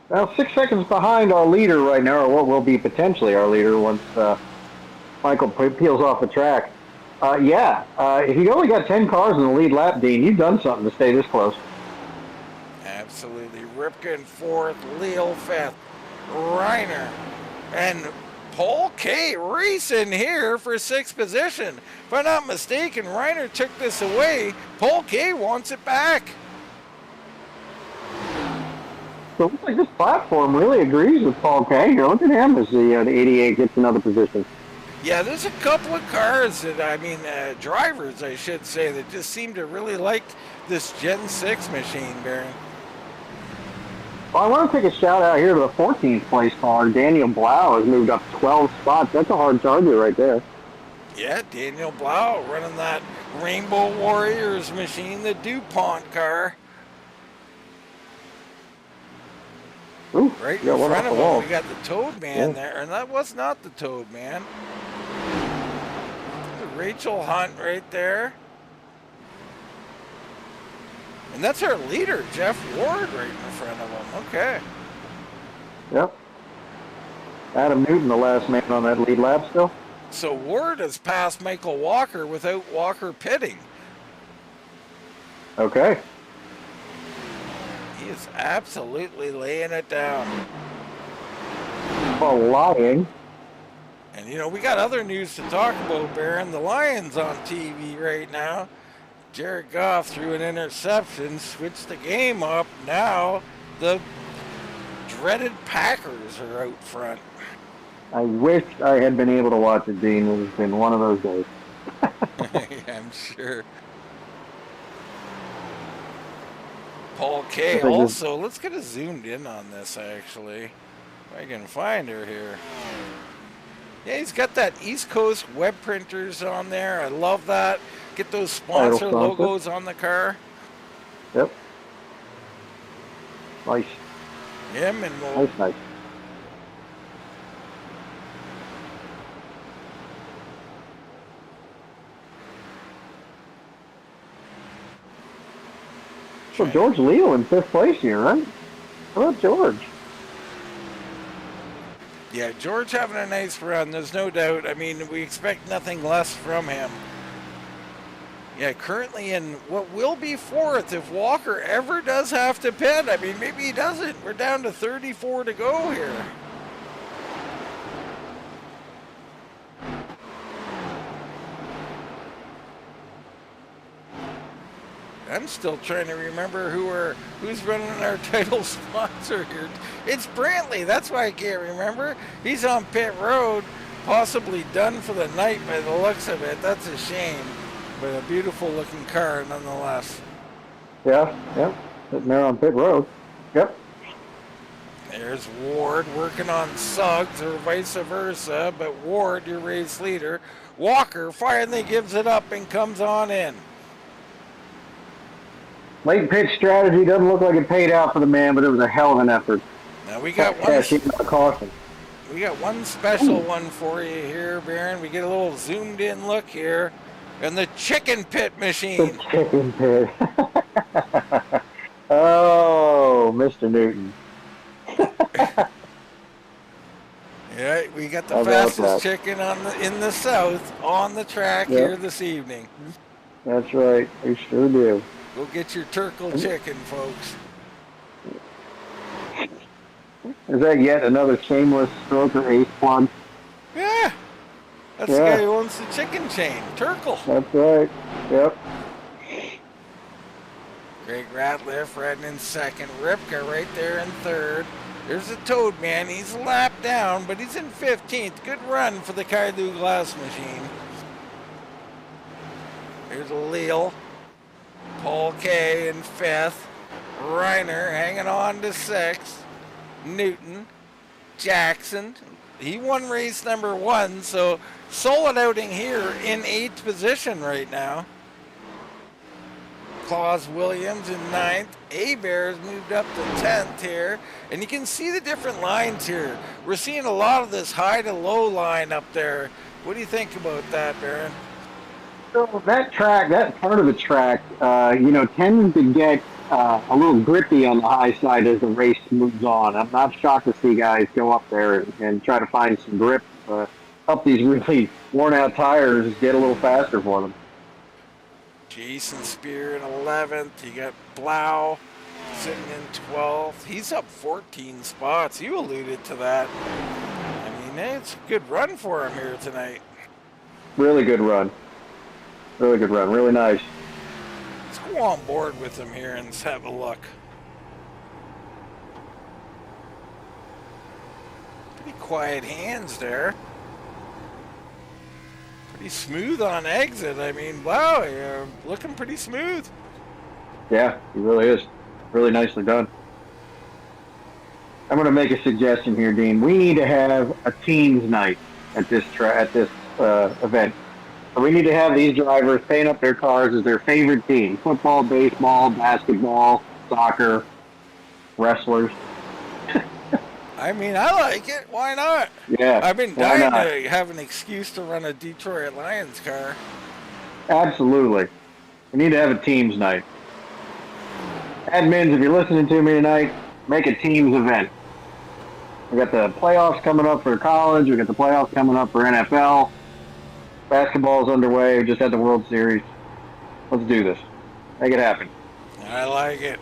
Well, 6 seconds behind our leader right now, or what will be potentially our leader once Michael peels off the track. If you only got 10 cars in the lead lap, Dean, you've done something to stay this close. Absolutely. Ripken fourth, Leo fifth, Reiner, and Paul K. racing here for sixth position. If I'm not mistaken, Reiner took this away. Paul K. wants it back. So it looks like this platform really agrees with Paul K. here. Look at him as the 88 gets another position. Yeah, there's a couple of cars that, drivers, I should say, that just seem to really like this Gen 6 machine, Baron. Well, I want to take a shout out here to the 14th place car. Daniel Blau has moved up 12 spots. That's a hard target right there. Yeah, Daniel Blau running that Rainbow Warriors machine, the DuPont car. Ooh, right in front of him, we got the Toad Man there, and that was not the Toad Man. Rachel Hunt right there. And that's our leader, Jeff Ward, right in front of him. Okay. Yep. Adam Newton, the last man on that lead lap still. So Ward has passed Michael Walker without Walker pitting. Okay. is absolutely laying it down. Well, lying. And, you know, we got other news to talk about, Baron. The Lions on TV right now. Jared Goff threw an interception, switched the game up. Now the dreaded Packers are out front. I wish I had been able to watch it, Dean. It has been one of those days. I'm sure. Paul K. also, let's get a zoomed in on this, actually. If I can find her here. Yeah, he's got that East Coast web printers on there. I love that. Get those sponsor logos on the car. Yep. Nice. Him and we'll Nice. So George Leo in 5th place here, right? How about George? Yeah, George having a nice run, there's no doubt. I mean, we expect nothing less from him. Yeah, currently in what will be 4th if Walker ever does have to pit. I mean, maybe he doesn't. We're down to 34 to go here. I'm still trying to remember who's running our title sponsor here. It's Brantley. That's why I can't remember. He's on pit road, possibly done for the night by the looks of it. That's a shame, but a beautiful looking car nonetheless. Yeah. Sitting there on pit road. Yep. There's Ward working on Suggs or vice versa, but Ward, your race leader. Walker finally gives it up and comes on in. Late pitch strategy doesn't look like it paid out for the man, but it was a hell of an effort. Now we got caution. We got one special one for you here, Baron. We get a little zoomed in look here. And the chicken pit machine. The chicken pit. Oh, Mr. Newton. Yeah, we got the fastest chicken in the south on the track here this evening. That's right. We sure do. Go get your turkle chicken, folks. Is that yet another shameless stroker ace plug? Yeah. That's the guy who owns the chicken chain, Turkle. That's right. Yep. Greg Ratliff riding in 2nd. Ripka right there in 3rd. There's the Toad Man. He's a lap down, but he's in 15th. Good run for the Kaidu glass machine. Here's Leal. Paul K in 5th. Reiner hanging on to 6th. Newton. Jackson. He won race number 1, so solid outing here in 8th position right now. Claus Williams in 9th. Abear's moved up to 10th here. And you can see the different lines here. We're seeing a lot of this high to low line up there. What do you think about that, Baron? So that track, that part of the track, tends to get a little grippy on the high side as the race moves on. I'm not shocked to see guys go up there and try to find some grip, help these really worn-out tires get a little faster for them. Jason Spear in 11th. You got Blau sitting in 12th. He's up 14 spots. You alluded to that. I mean, it's a good run for him here tonight. Really good run. Really good run. Really nice. Let's go on board with him here and let's have a look. Pretty quiet hands there. Pretty smooth on exit. I mean, wow, you're looking pretty smooth. Yeah, he really is. Really nicely done. I'm going to make a suggestion here, Dean. We need to have a teams night at this event. So we need to have these drivers paint up their cars as their favorite team. Football, baseball, basketball, soccer, wrestlers. I mean, I like it. Why not? Yeah. I've been dying to have an excuse to run a Detroit Lions car. Absolutely. We need to have a teams night. Admins, if you're listening to me tonight, make a teams event. We got the playoffs coming up for college. We got the playoffs coming up for NFL. Basketball's underway. We just had the World Series. Let's do this. Make it happen. I like it.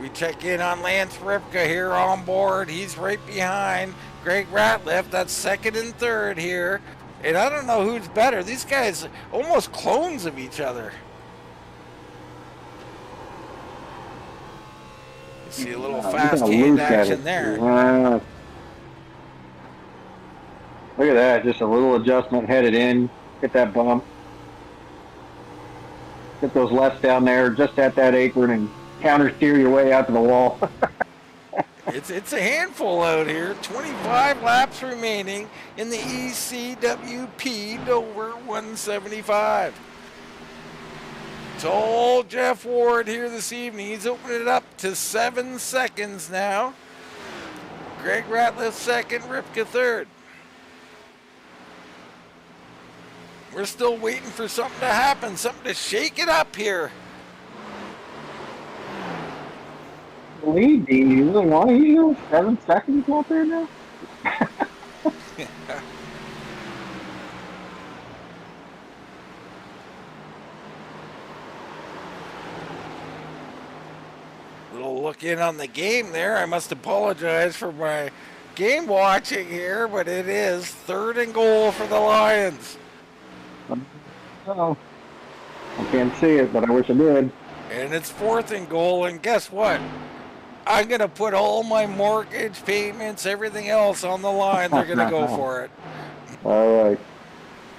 We check in on Lance Ripka here on board. He's right behind Greg Ratliff. That's second and third here. And I don't know who's better. These guys almost clones of each other. You see a little fast hand action there. Look at that, just a little adjustment headed in, hit that bump. Get those lefts down there just at that apron and counter steer your way out to the wall. It's a handful out here. 25 laps remaining in the ECWP Dover 175. It's old Jeff Ward here this evening. He's opening it up to 7 seconds now. Greg Ratliff second, Ripka third. We're still waiting for something to happen, something to shake it up here. Lead, do you really want to use 7 seconds out there now? Little look in on the game there. I must apologize for my game watching here, but it is 3rd and goal for the Lions. Oh, I can't see it, but I wish I did. And it's 4th and goal, and guess what? I'm going to put all my mortgage payments, everything else on the line. They're going to go for it. All right.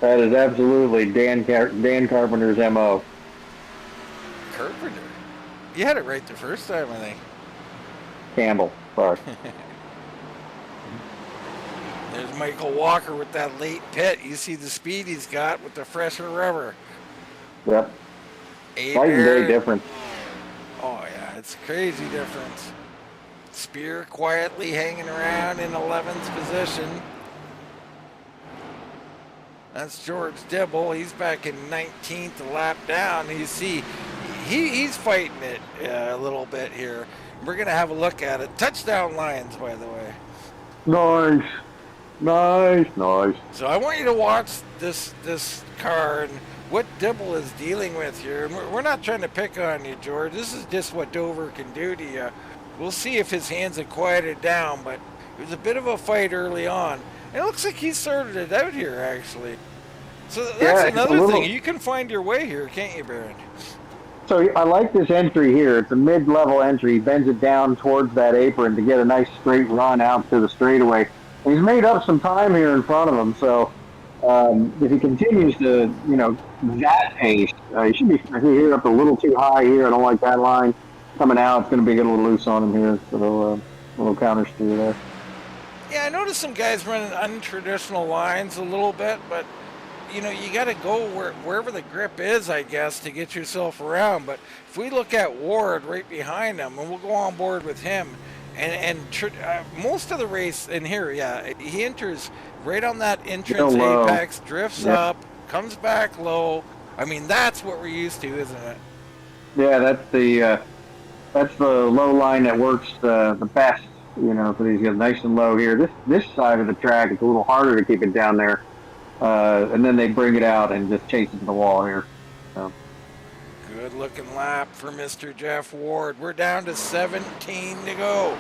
That is absolutely Dan Carpenter's MO. Carpenter? You had it right the first time, I think. Campbell, sorry. There's Michael Walker with that late pit. You see the speed he's got with the fresher rubber. Yep. Night and day difference. Oh, yeah, it's crazy difference. Spear quietly hanging around in 11th position. That's George Dibble. He's back in 19th, a lap down. You see, he's fighting it a little bit here. We're going to have a look at it. Touchdown Lions, by the way. Nice. Nice. So I want you to watch this car and what Dibble is dealing with here. And we're not trying to pick on you, George. This is just what Dover can do to you. We'll see if his hands have quieted down, but it was a bit of a fight early on. And it looks like he sorted it out here, actually. So that's another thing. You can find your way here, can't you, Baron? So I like this entry here. It's a mid-level entry. He bends it down towards that apron to get a nice straight run out to the straightaway. He's made up some time here in front of him, so if he continues to, that pace, he should be here up a little too high here. I don't like that line coming out. It's going to be a little loose on him here, so a little counter steer there. Yeah, I noticed some guys running untraditional lines a little bit, but you got to go wherever the grip is, I guess, to get yourself around. But if we look at Ward right behind him, and we'll go on board with him, and most of the race in here, he enters right on that entrance apex, drifts up, comes back low. I mean, that's what we're used to, isn't it? Yeah, that's the low line that works the best. So he's got nice and low here. This side of the track, it's a little harder to keep it down there. And then they bring it out and just chase it to the wall here. So. Good looking lap for Mr. Jeff Ward. We're down to 17 to go.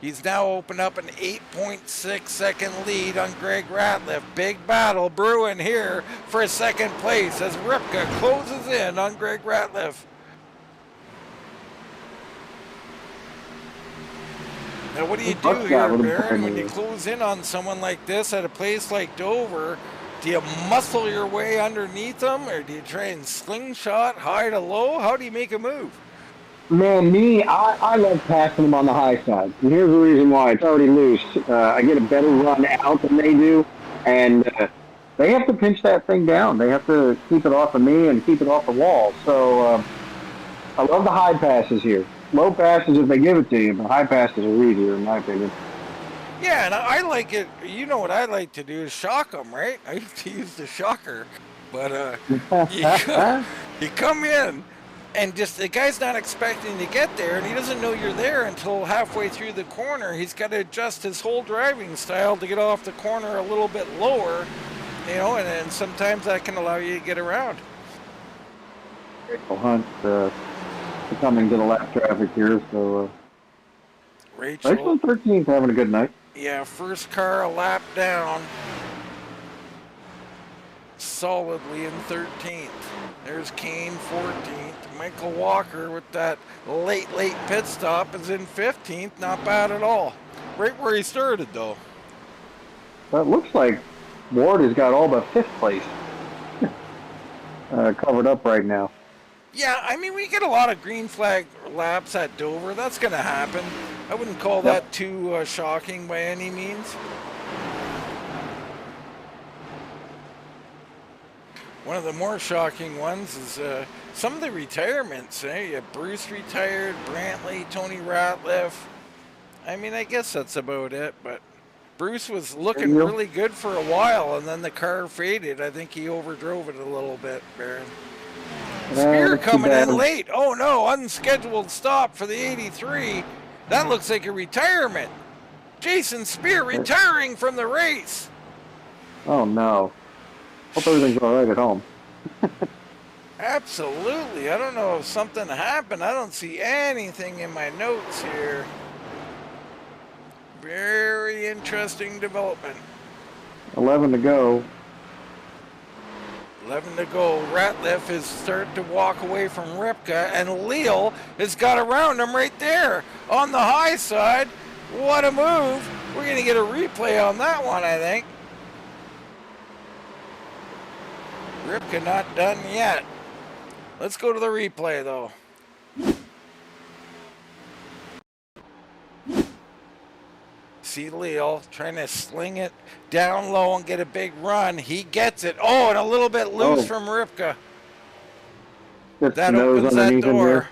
He's now opened up an 8.6 second lead on Greg Ratliff. Big battle brewing here for a second place as Ripka closes in on Greg Ratliff. Now, what do you do here, Baron, when you close in on someone like this at a place like Dover? Do you muscle your way underneath them, or do you try and slingshot high to low? How do you make a move? Man, I love passing them on the high side. And here's the reason why. It's already loose. I get a better run out than they do, and they have to pinch that thing down. They have to keep it off of me and keep it off the wall. So I love the high passes here. Low passes if they give it to you, but high passes are easier in my opinion. Yeah, and I like it. You know what I like to do is shock them, right? I used to use the shocker, but you come in and just the guy's not expecting to get there, and he doesn't know you're there until halfway through the corner. He's got to adjust his whole driving style to get off the corner a little bit lower, and then sometimes that can allow you to get around. Hunt coming to the lap traffic here. So Rachel in 13th having a good night. Yeah, first car a lap down. Solidly in 13th. There's Kane 14th. Michael Walker with that late pit stop is in 15th. Not bad at all. Right where he started though. But it looks like Ward has got all but 5th place covered up right now. Yeah, I mean, we get a lot of green flag laps at Dover. That's going to happen. I wouldn't call that too shocking by any means. One of the more shocking ones is some of the retirements. You have Bruce retired, Brantley, Tony Ratliff. I mean, I guess that's about it, but Bruce was looking really good for a while, and then the car faded. I think he overdrove it a little bit, Baron. Spear coming in late. Oh no, unscheduled stop for the 83. That looks like a retirement. Jason Spear retiring from the race. Oh no. Hope everything's all right at home. Absolutely. I don't know if something happened. I don't see anything in my notes here. Very interesting development. 11 to go. 11 to go. Ratliff is starting to walk away from Ripka, and Leal has got around him right there on the high side. What a move. We're going to get a replay on that one, I think. Ripka not done yet. Let's go to the replay, though. See Leal trying to sling it down low and get a big run. He gets it. Oh, and a little bit loose from Ripka. That opens that door.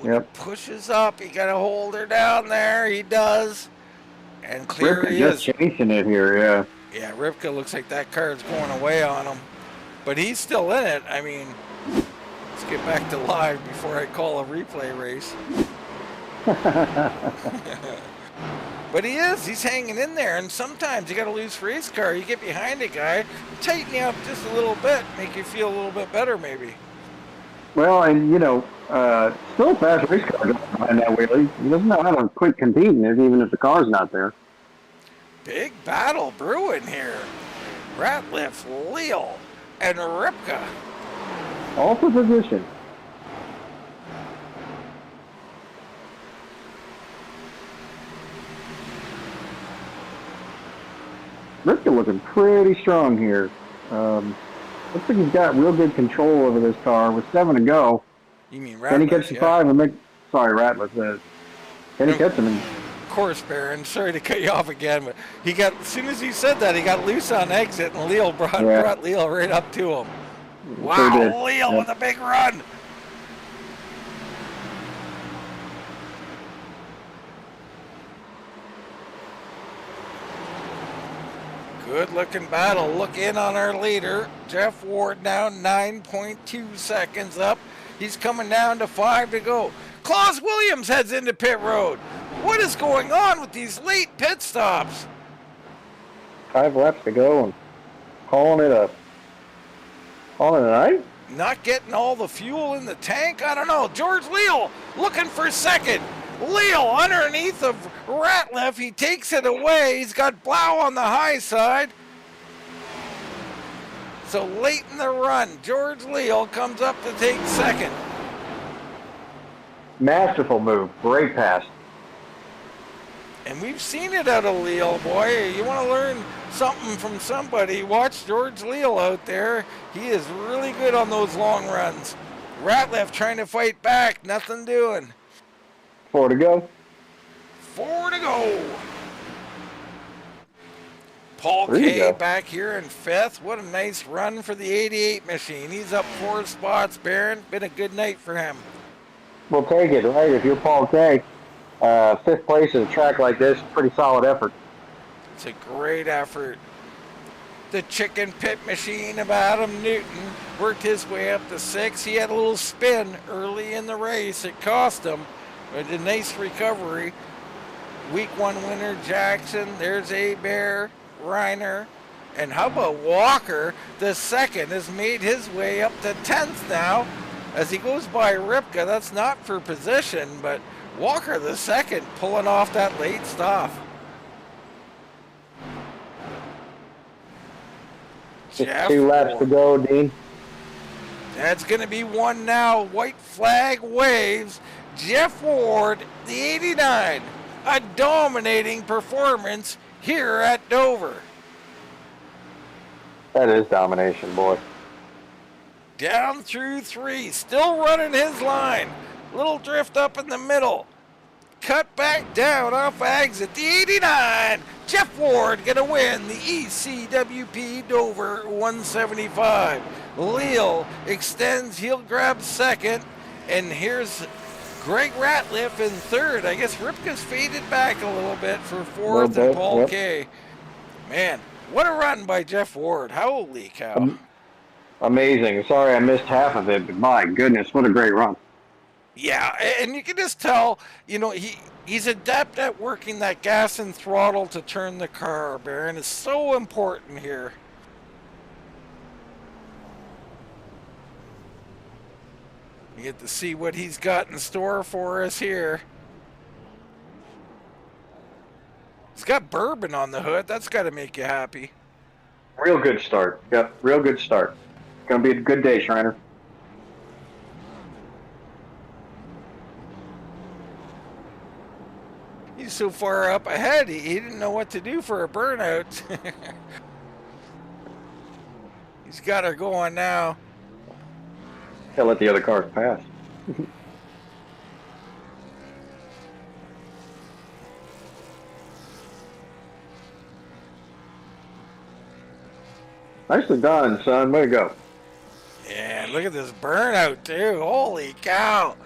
Yep. Pushes up. He got to hold her down there. He does. And clear Ripka he just is. chasing it here, yeah. Yeah, Ripka looks like that car is going away on him. But he's still in it. I mean, let's get back to live before I call a replay race. But he is. He's hanging in there. And sometimes you got a loose race car. You get behind a guy, tighten you up just a little bit, make you feel a little bit better maybe. Well, and, you know, still a fast race car behind that wheelie. He doesn't know how to quit competing even if the car's not there. Big battle brewing here. Ratliff, Leal, and Ripka. All for position. Ripka looking pretty strong here. Looks like he's got real good control over this car with 7 to go. You mean Ratliff? Can he catch the 5 and make... Sorry, Ratliff. Can he catch him? Of course, Baron. Sorry to cut you off again, but he got, as soon as he said that, he got loose on exit, and Leal brought Leal right up to him. Wow, Leal with a big run. Good looking battle. Look in on our leader. Jeff Ward now 9.2 seconds up. He's coming down to 5 to go. Klaus Williams heads into pit road. What is going on with these late pit stops? 5 laps to go and calling it a night? Not getting all the fuel in the tank? I don't know. George Leal looking for second. Leal underneath of Ratliff. He takes it away. He's got Blau on the high side. So late in the run, George Leal comes up to take second. Masterful move. Great pass. And we've seen it out of Leal, boy. You want to learn something from somebody, watch George Leal out there. He is really good on those long runs. Ratliff trying to fight back. Nothing doing. 4 to go. 4 to go. Paul K back here in 5th. What a nice run for the 88 machine. He's up 4 spots, Baron. Been a good night for him. We'll take it, right? If you're Paul K, 5th place at a track like this, pretty solid effort. It's a great effort. The chicken pit machine of Adam Newton worked his way up to 6. He had a little spin early in the race. It cost him. But a nice recovery. Week 1 winner Jackson. There's Bear, Reiner. And how about Walker? The second has made his way up to 10th now. as he goes by Ripka. That's not for position, but Walker the second pulling off that late stop. Just 2 laps to go, Dean. That's going to be one now. White flag waves. Jeff Ward, the 89. A dominating performance here at Dover. That is domination, boy. Down through 3. Still running his line. Little drift up in the middle. Cut back down off exit. The 89. Jeff Ward going to win the ECWP Dover 175. Leal extends, he'll grab second, and here's Greg Ratliff in third. I guess Ripka's faded back a little bit for fourth, and Paul K. Man, what a run by Jeff Ward. Holy cow. Amazing. Sorry I missed half of it, but my goodness, what a great run. Yeah, and you can just tell, you know, he's adept at working that gas and throttle to turn the car, Baron. It's so important here. You get to see what he's got in store for us here. He's got bourbon on the hood. That's got to make you happy. Real good start. Yep, real good start. Gonna be a good day, Shriner. He's so far up ahead, he didn't know what to do for a burnout. He's got her going now. He'll let the other cars pass. Nicely done, son. Way to go. Yeah, look at this burnout, too. Holy cow.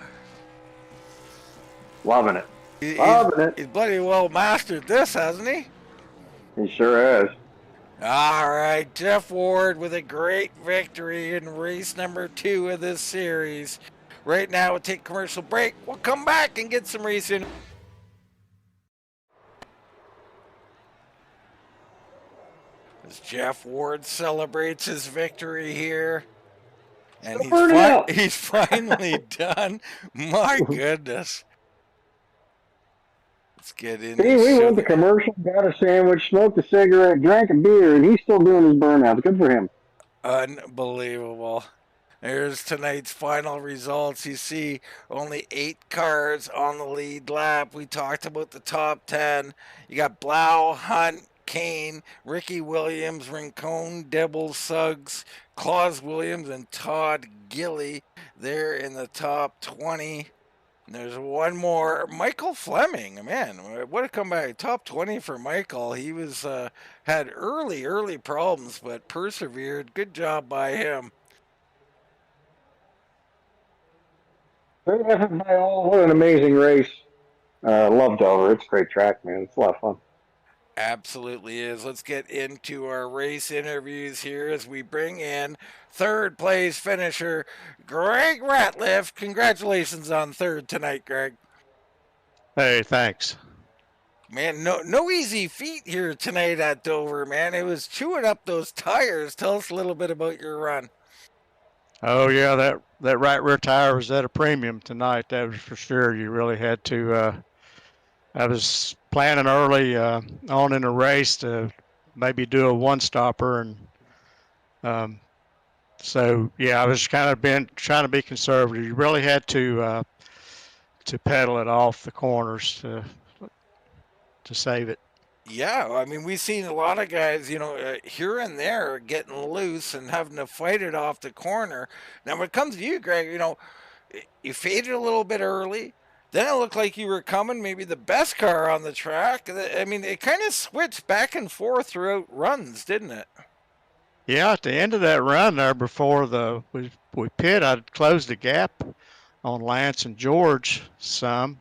Loving it. Loving it. He's bloody well mastered this, hasn't he? He sure has. All right, Jeff Ward with a great victory in race number 2 of this series. Right now, we'll take a commercial break. We'll come back and get some racing. As Jeff Ward celebrates his victory here. And he's finally done. My goodness. Let's get in. See, we went to commercial, got a sandwich, smoked a cigarette, drank a beer, and he's still doing his burnout. Good for him. Unbelievable. There's tonight's final results. You see only 8 cars on the lead lap. We talked about the top 10. You got Blau, Hunt, Kane, Ricky Williams, Rincon, Dibble, Suggs, Claus Williams, and Todd Gilly. They're in the top 20. And there's one more, Michael Fleming. Man, what a comeback. Top 20 for Michael. He was had early problems, but persevered. Good job by him. What an amazing race. Love Dover. It's a great track, man. It's a lot of fun. Absolutely is. Let's get into our race interviews here as we bring in third place finisher Greg Ratliff. Congratulations on third tonight, Greg. Hey, thanks. Man, no easy feat here tonight at Dover, man. It was chewing up those tires. Tell us a little bit about your run. Oh yeah, that right rear tire was at a premium tonight. That was for sure. You really had to. I was planning early on in the race to maybe do a one-stopper, and so yeah, I was kind of trying to be conservative. You really had to pedal it off the corners to save it. Yeah, I mean, we've seen a lot of guys, you know, here and there getting loose and having to fight it off the corner. Now, when it comes to you, Greg, you know, you faded a little bit early. Then it looked like you were coming, maybe the best car on the track. I mean, it kind of switched back and forth throughout runs, didn't it? Yeah, at the end of that run there, before we pit, I closed the gap on Lance and George some,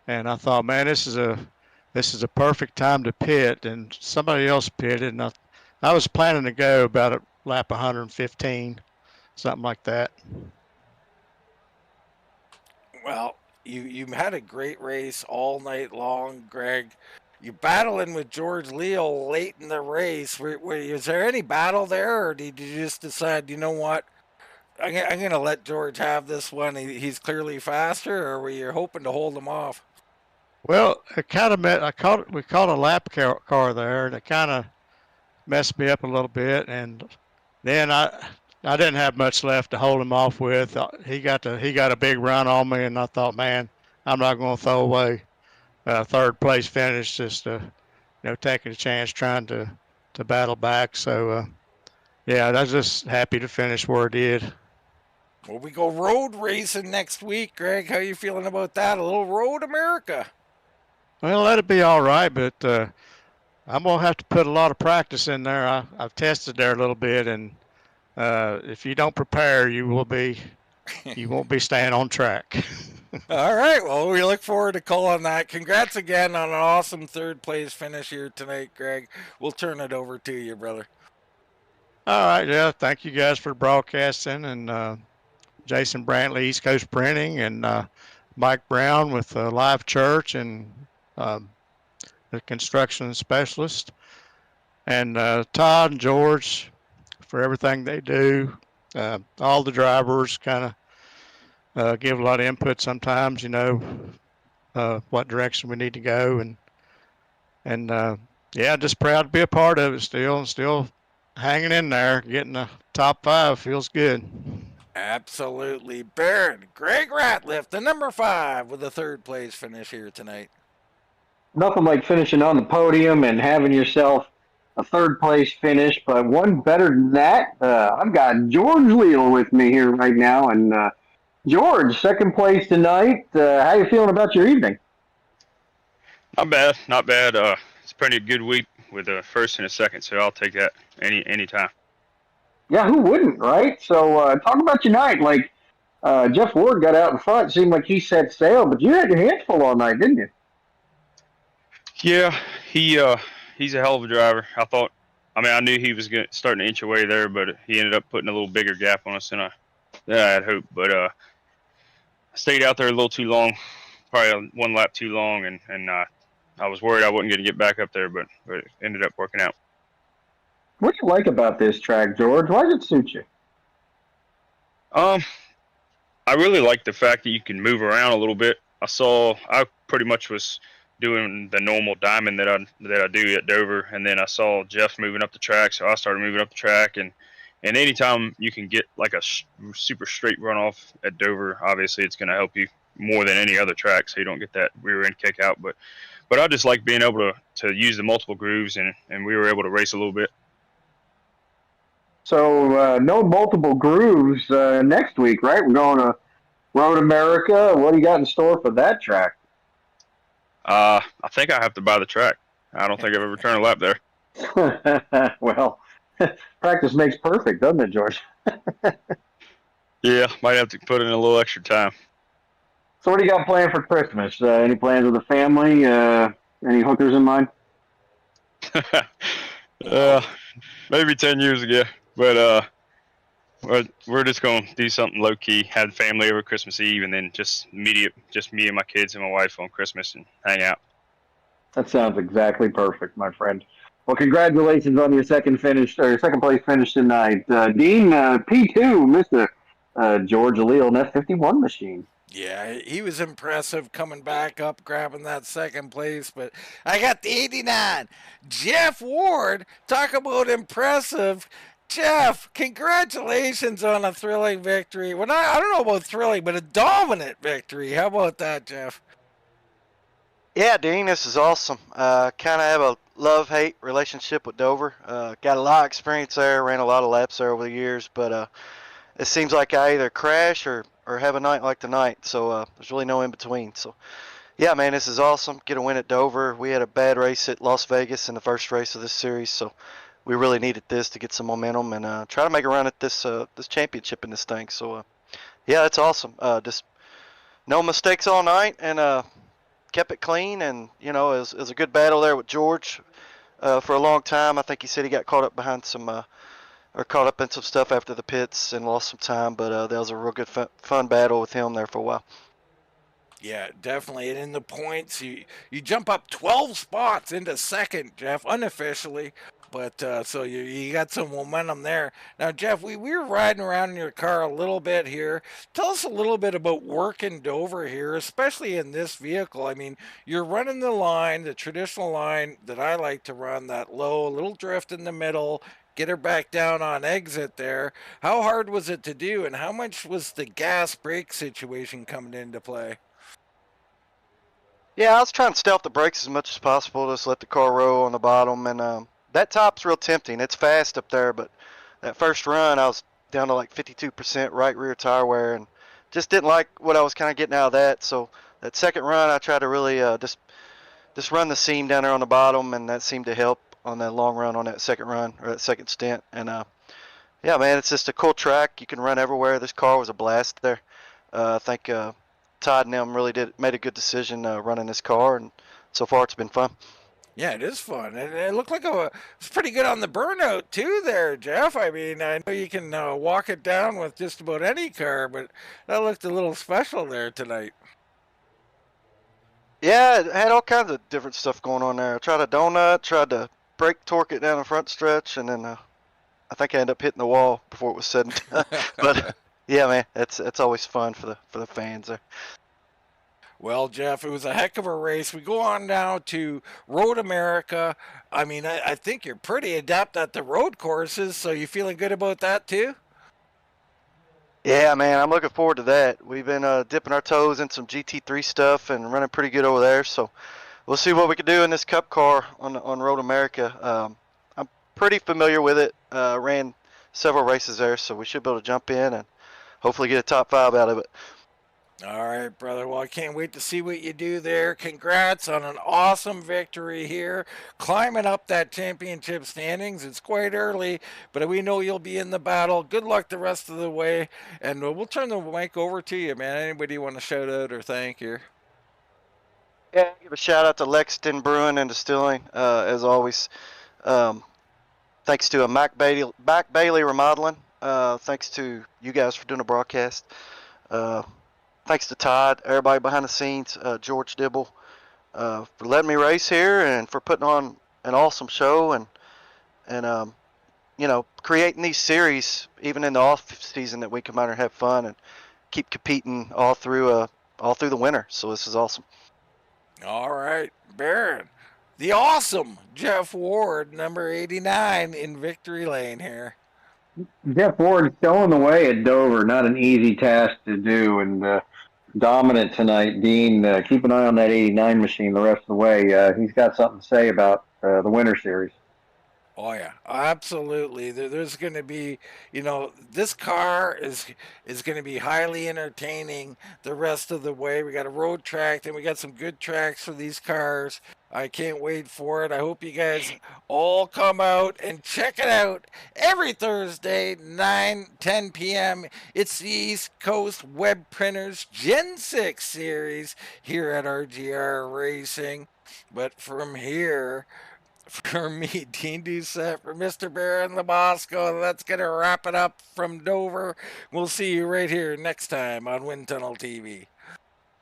and I thought, man, this is a perfect time to pit. And somebody else pitted, and I was planning to go about at lap 115, something like that. Well, you had a great race all night long, Greg. You battling with George Leal late in the race. Was there any battle there, or did you just decide, you know what, I'm gonna let George have this one. He's clearly faster, or were you hoping to hold him off? Well, it kind of met. We caught a lap car there, and it kind of messed me up a little bit. And then I didn't have much left to hold him off with. He got a big run on me, and I thought, man, I'm not going to throw away a third place finish just to, taking a chance trying to battle back. So yeah, I was just happy to finish where it did. Well, we go road racing next week, Greg. How you feeling about that? A little Road America. Well, let it be all right, but I'm gonna have to put a lot of practice in there. I've tested there a little bit, and if you don't prepare, you won't be staying on track. All right. Well, we look forward to calling that. Congrats again on an awesome third place finish here tonight, Greg. We'll turn it over to you, brother. All right, yeah. Thank you guys for broadcasting, and Jason Brantley, East Coast Printing, and Mike Brown with Live Church and the construction specialist, and Todd and George for everything they do. All the drivers kind of give a lot of input sometimes, what direction we need to go, and yeah, just proud to be a part of it still hanging in there, getting the top 5 feels good. Absolutely. Baron, Greg Ratliff, the number 5 with a third place finish here tonight. Nothing like finishing on the podium and having yourself a third place finish, but one better than that. I've got George Leal with me here right now, and George, second place tonight. How you feeling about your evening? Not bad, not bad. It's a pretty good week with a first and a second, so I'll take that any time. Yeah, who wouldn't, right? So talk about your night. Like Jeff Ward got out in front. Seemed like he set sail, but you had your hands full all night, didn't you? Yeah, he's a hell of a driver. I knew he was starting to inch away there, but he ended up putting a little bigger gap on us than I had hoped. But I stayed out there a little too long, probably one lap too long, and I was worried I wasn't going to get back up there, but it ended up working out. What do you like about this track, George? Why does it suit you? I really like the fact that you can move around a little bit. I pretty much was doing the normal diamond that I do at Dover, and then I saw Jeff moving up the track, so I started moving up the track, and anytime you can get like a super straight runoff at Dover, obviously it's going to help you more than any other track, so you don't get that rear end kick out. But I just like being able to use the multiple grooves, and we were able to race a little bit. So no multiple grooves next week, right? We're going to Road America. What do you got in store for that track? I think I have to buy the track. I don't think I've ever turned a lap there. Well, practice makes perfect, doesn't it, George? Yeah, might have to put in a little extra time. So what do you got planned for Christmas? Any plans with the family? Any hookers in mind? Maybe 10 years ago, but we're just going to do something low key, have the family over Christmas Eve, and then just me and my kids and my wife on Christmas and hang out. That sounds exactly perfect, my friend. Well, congratulations on your second place finish tonight. Dean, P2, Mr. George Leal, and F51 machine. Yeah, he was impressive coming back up, grabbing that second place. But I got the 89. Jeff Ward, talk about impressive. Jeff, congratulations on a thrilling victory. Well, I don't know about thrilling, but a dominant victory. How about that, Jeff? Yeah, Dean, this is awesome. Kind of have a love-hate relationship with Dover. Got a lot of experience there, ran a lot of laps there over the years, but it seems like I either crash or have a night like tonight, so there's really no in-between. So, yeah, man, this is awesome. Get a win at Dover. We had a bad race at Las Vegas in the first race of this series, so we really needed this to get some momentum and try to make a run at this championship in this thing. So, yeah, that's awesome. Just no mistakes all night and kept it clean, and it was a good battle there with George for a long time. I think he said he got caught up behind caught up in some stuff after the pits and lost some time, but that was a real good fun battle with him there for a while. Yeah, definitely. And in the points, you jump up 12 spots into second, Jeff, unofficially. But so you got some momentum there. Now, Jeff, we were riding around in your car a little bit here. Tell us a little bit about working Dover here, especially in this vehicle. I mean, you're running the line, the traditional line that I like to run, that low, little drift in the middle, get her back down on exit there. How hard was it to do, and how much was the gas brake situation coming into play? Yeah, I was trying to stay off the brakes as much as possible, just let the car roll on the bottom. And that top's real tempting. It's fast up there, but that first run, I was down to like 52% right rear tire wear, and just didn't like what I was kind of getting out of that. So that second run, I tried to really just run the seam down there on the bottom, and that seemed to help on that long run on that second run or that second stint. And yeah, man, it's just a cool track. You can run everywhere. This car was a blast there. I think Todd and them really made a good decision running this car, and so far it's been fun. Yeah, it is fun. And it looked like it's pretty good on the burnout too there, Jeff. I mean, I know you can walk it down with just about any car, but that looked a little special there tonight. Yeah, it had all kinds of different stuff going on there. I tried a donut, tried to brake torque it down the front stretch, and then I think I ended up hitting the wall before it was said and done. But yeah, man, it's always fun for the fans there. Well, Jeff, it was a heck of a race. We go on now to Road America. I mean, I think you're pretty adept at the road courses, so you feeling good about that too? Yeah, man, I'm looking forward to that. We've been dipping our toes in some GT3 stuff and running pretty good over there. So we'll see what we can do in this Cup car on Road America. I'm pretty familiar with it. Ran several races there, so we should be able to jump in and hopefully get a top 5 out of it. All right, brother. Well, I can't wait to see what you do there. Congrats on an awesome victory here. Climbing up that championship standings. It's quite early, but we know you'll be in the battle. Good luck the rest of the way. And we'll turn the mic over to you, man. Anybody want to shout out or thank you? Yeah, give a shout out to Lexington Brewing and Distilling, as always. Thanks to Mac Bailey Remodeling. Thanks to you guys for doing the broadcast. Thanks to Todd, everybody behind the scenes, George Dibble, for letting me race here and for putting on an awesome show and creating these series even in the off season that we come out and have fun and keep competing all through the winter. So this is awesome. All right, Baron. The awesome Jeff Ward, number 89 in Victory Lane here. Jeff Ward stowing the way at Dover, not an easy task to do, and dominant tonight. Dean, keep an eye on that 89 machine the rest of the way. He's got something to say about the Winter Series. Oh yeah, absolutely. There's going to be, this car is going to be highly entertaining the rest of the way. We got a road track, and we got some good tracks for these cars. I can't wait for it. I hope you guys all come out and check it out every Thursday, 9-10 p.m. It's the East Coast Web Printers Gen 6 series here at RGR Racing. But from here, for me, Dean Doucette, for Mr. Baron Labosco, that's going to wrap it up from Dover. We'll see you right here next time on Wind Tunnel TV.